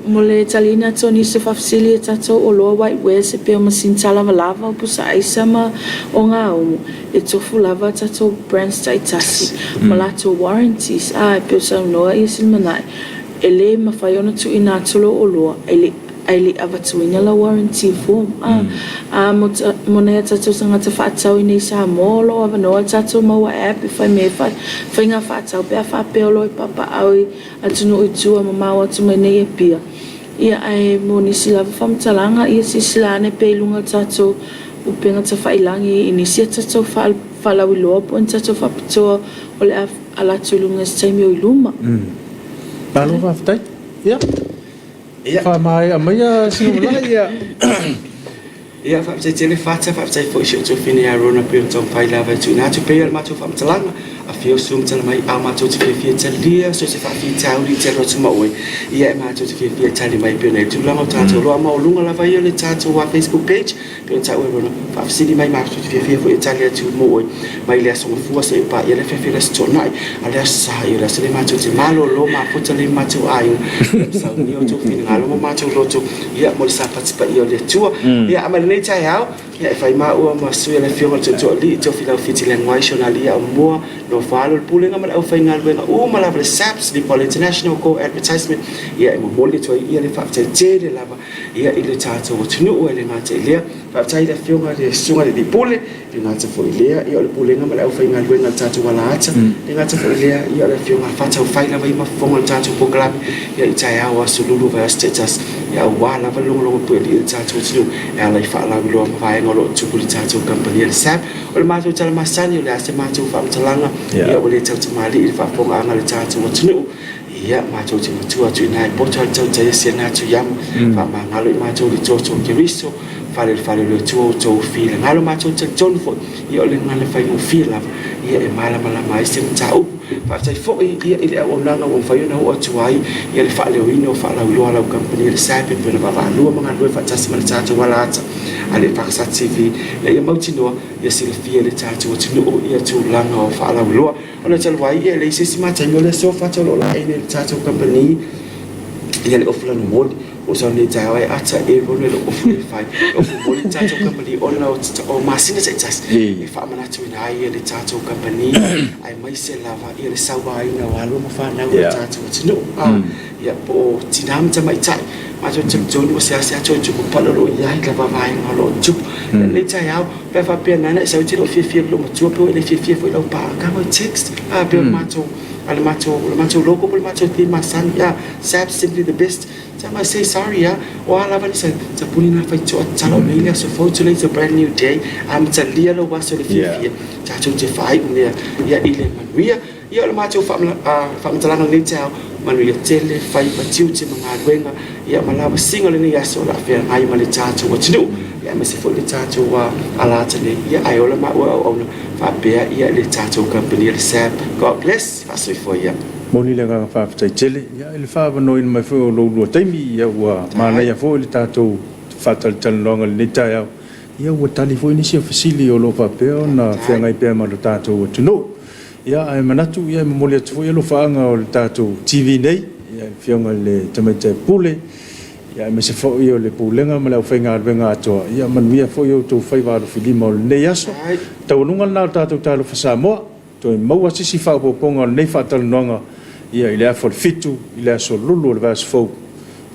mo le talina to nisi whawhisili e tatou oloa whiteware se pe o masinta lava o pusa aisa ma o ngā omu e tofu lava tatou brands taitasi ma lato warranties e pe o saunoa ia silmanai ele mawhaiona tu ina tulo oloa ai avatuina la warranty form mo nei tātou sangata whaatau I nei Samoa lo avanoa tātou maua app I whai me whainga whaatau pia whapea lo I papa au atunu utua ma mau atu mai nei e pia ia ai mo nisi lava whamtalanga ia sisilane peilunga tātou upenga ta whailangi I nisi tātou whalawi loa po in tātou whapitoa o le ala tulunga staimi o iluma Alo waftai, ia whamai a maia sinumulai ia ia whaptai tele whaptai fo isio tu fine a rona pio tōm whai lava tu nā tu peo matou whamtalanga a fio sum tala mai a matou te fia talia so se whawhi tauri te rotu maue ia e matou te fia tali mai pio nei tu langa o tātou roa maulunga lava ia le tātou wa Facebook page pio tātou e rona whafsini mai matou te fia fo talia tu moe mai lea songa fua se pa ia le fia se tonai a lea sa ia le se le matou te malo lo ma futa le matou aina sau ni o tu fina ngalo mo matou loto ia mo le sa patipa ia le tua ia amale nei tai hao ia e whai maa ma sui le fionga to li to fila fiti le ngwai shonali a mua no falo le pulenga ma le au whai ngaluenga ma lava le SAPS li Pole International Go Advertisement ia e mo moli to ia le whaftai tere lava ia I le tātou o tunu ua le ngātai lea whaftai le fionga le sunga le di pule le ngātai fo I lea ia le pulenga ma le au whai ngaluenga le tātou wala ata le ngātai fo I lea ia le fionga whatau whai lava I mafonga le tātou pokalami ia I tai awa sululu vai status ia wa lava longo pui le tātou tunu ia lai whaalawi loa mawai ngolo tukuli tātou kampani le SAP o le mātou tala masani o le ase mātou whaamtalanga ia o le tau tamali I le whaponga anga le tātou o tunu ia mātou te matua tu inai poto al tau taia sia nātu yamu whamangalo I mātou le tōtō kiriso whare le tōtō while ngalo mātou te tonu fo ia o le ngale whaingo while lava ia e malama mai se mta upu whaftai fo ia I le au nanga o mwhaiona o atu ai ia le whaaleo ino o whaalau loa lau kampani le SAP pena wawalua mga lue whatasi ma le tātou wala ata a le Pakisat TV le ia mautinoa ia silafia le tātou o tunu ia tūlanga o whaalau loa ona talwai ia le isisi matai mo le sofa tolo la ene le tātou kampani ia le ofulano moli o sa ne tawa ata e rone le ofu le fai ofu moli tātou kampani ona o masina se tas e whaamana tu ina ia le tātou kampani ai mai se lava ia le sawa ina walo mawhanau le tātou o tunu ia po tinam ta mai tai matou te tonu o se ase ato tupu palolo ia I lava vai ngalo tupu le tai au pe fa pe nana sa uti lo fia lo matua pe le fia foi lo pa ka mo text pe matou ale matou logo pe matou ti masan ya SAP simply the best I say sorry ya o ala vani sa puni na fai to talo nei so photo it's a brand new day am talia lo waso le fia ta tu te fai ne ya ile manuia ia le matou whaamtalanga nei tau manuia tele fai patiu te mga luenga ia malawa singa le ni aso la fea ngai ma le tātou o tinu ia me se fo le tātou ala tele ia ai ola ma o whapea ia le tātou company le SAP. God bless, fasoi fo ia. Moni le nga whaafitai tele, ia ele whaavano ina mai whai o loulua taimi, ia ua mānei a fo le tātou whaatalitaloanga le netai au. Ia ua tali fo inisi a fasili o lo whapea na whiangai pēr ma lo tātou tuno. Ia ai manatu, ia mamoli atu fo ia lo whaanga o le tātou TV nei, ia whianga le tamaita pule, ia me se fo ia le pulenga ma le au whainga arwenga atoa. Ia manuia fo ia o tau whaiwaro whilima o le nei aso. Tau nunga nā tātou tālo whasamoa, toi maua sisi whaapoponga o le nei whaatalanonga, ia i le a fitu, i le aso lulu o le vāsi fau.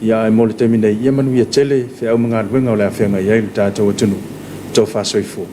Ia ai mole te minei, ia manuia tele, whia au mga arwenga o le a whianga ia i le tātou atunu. Tau whasoi fo.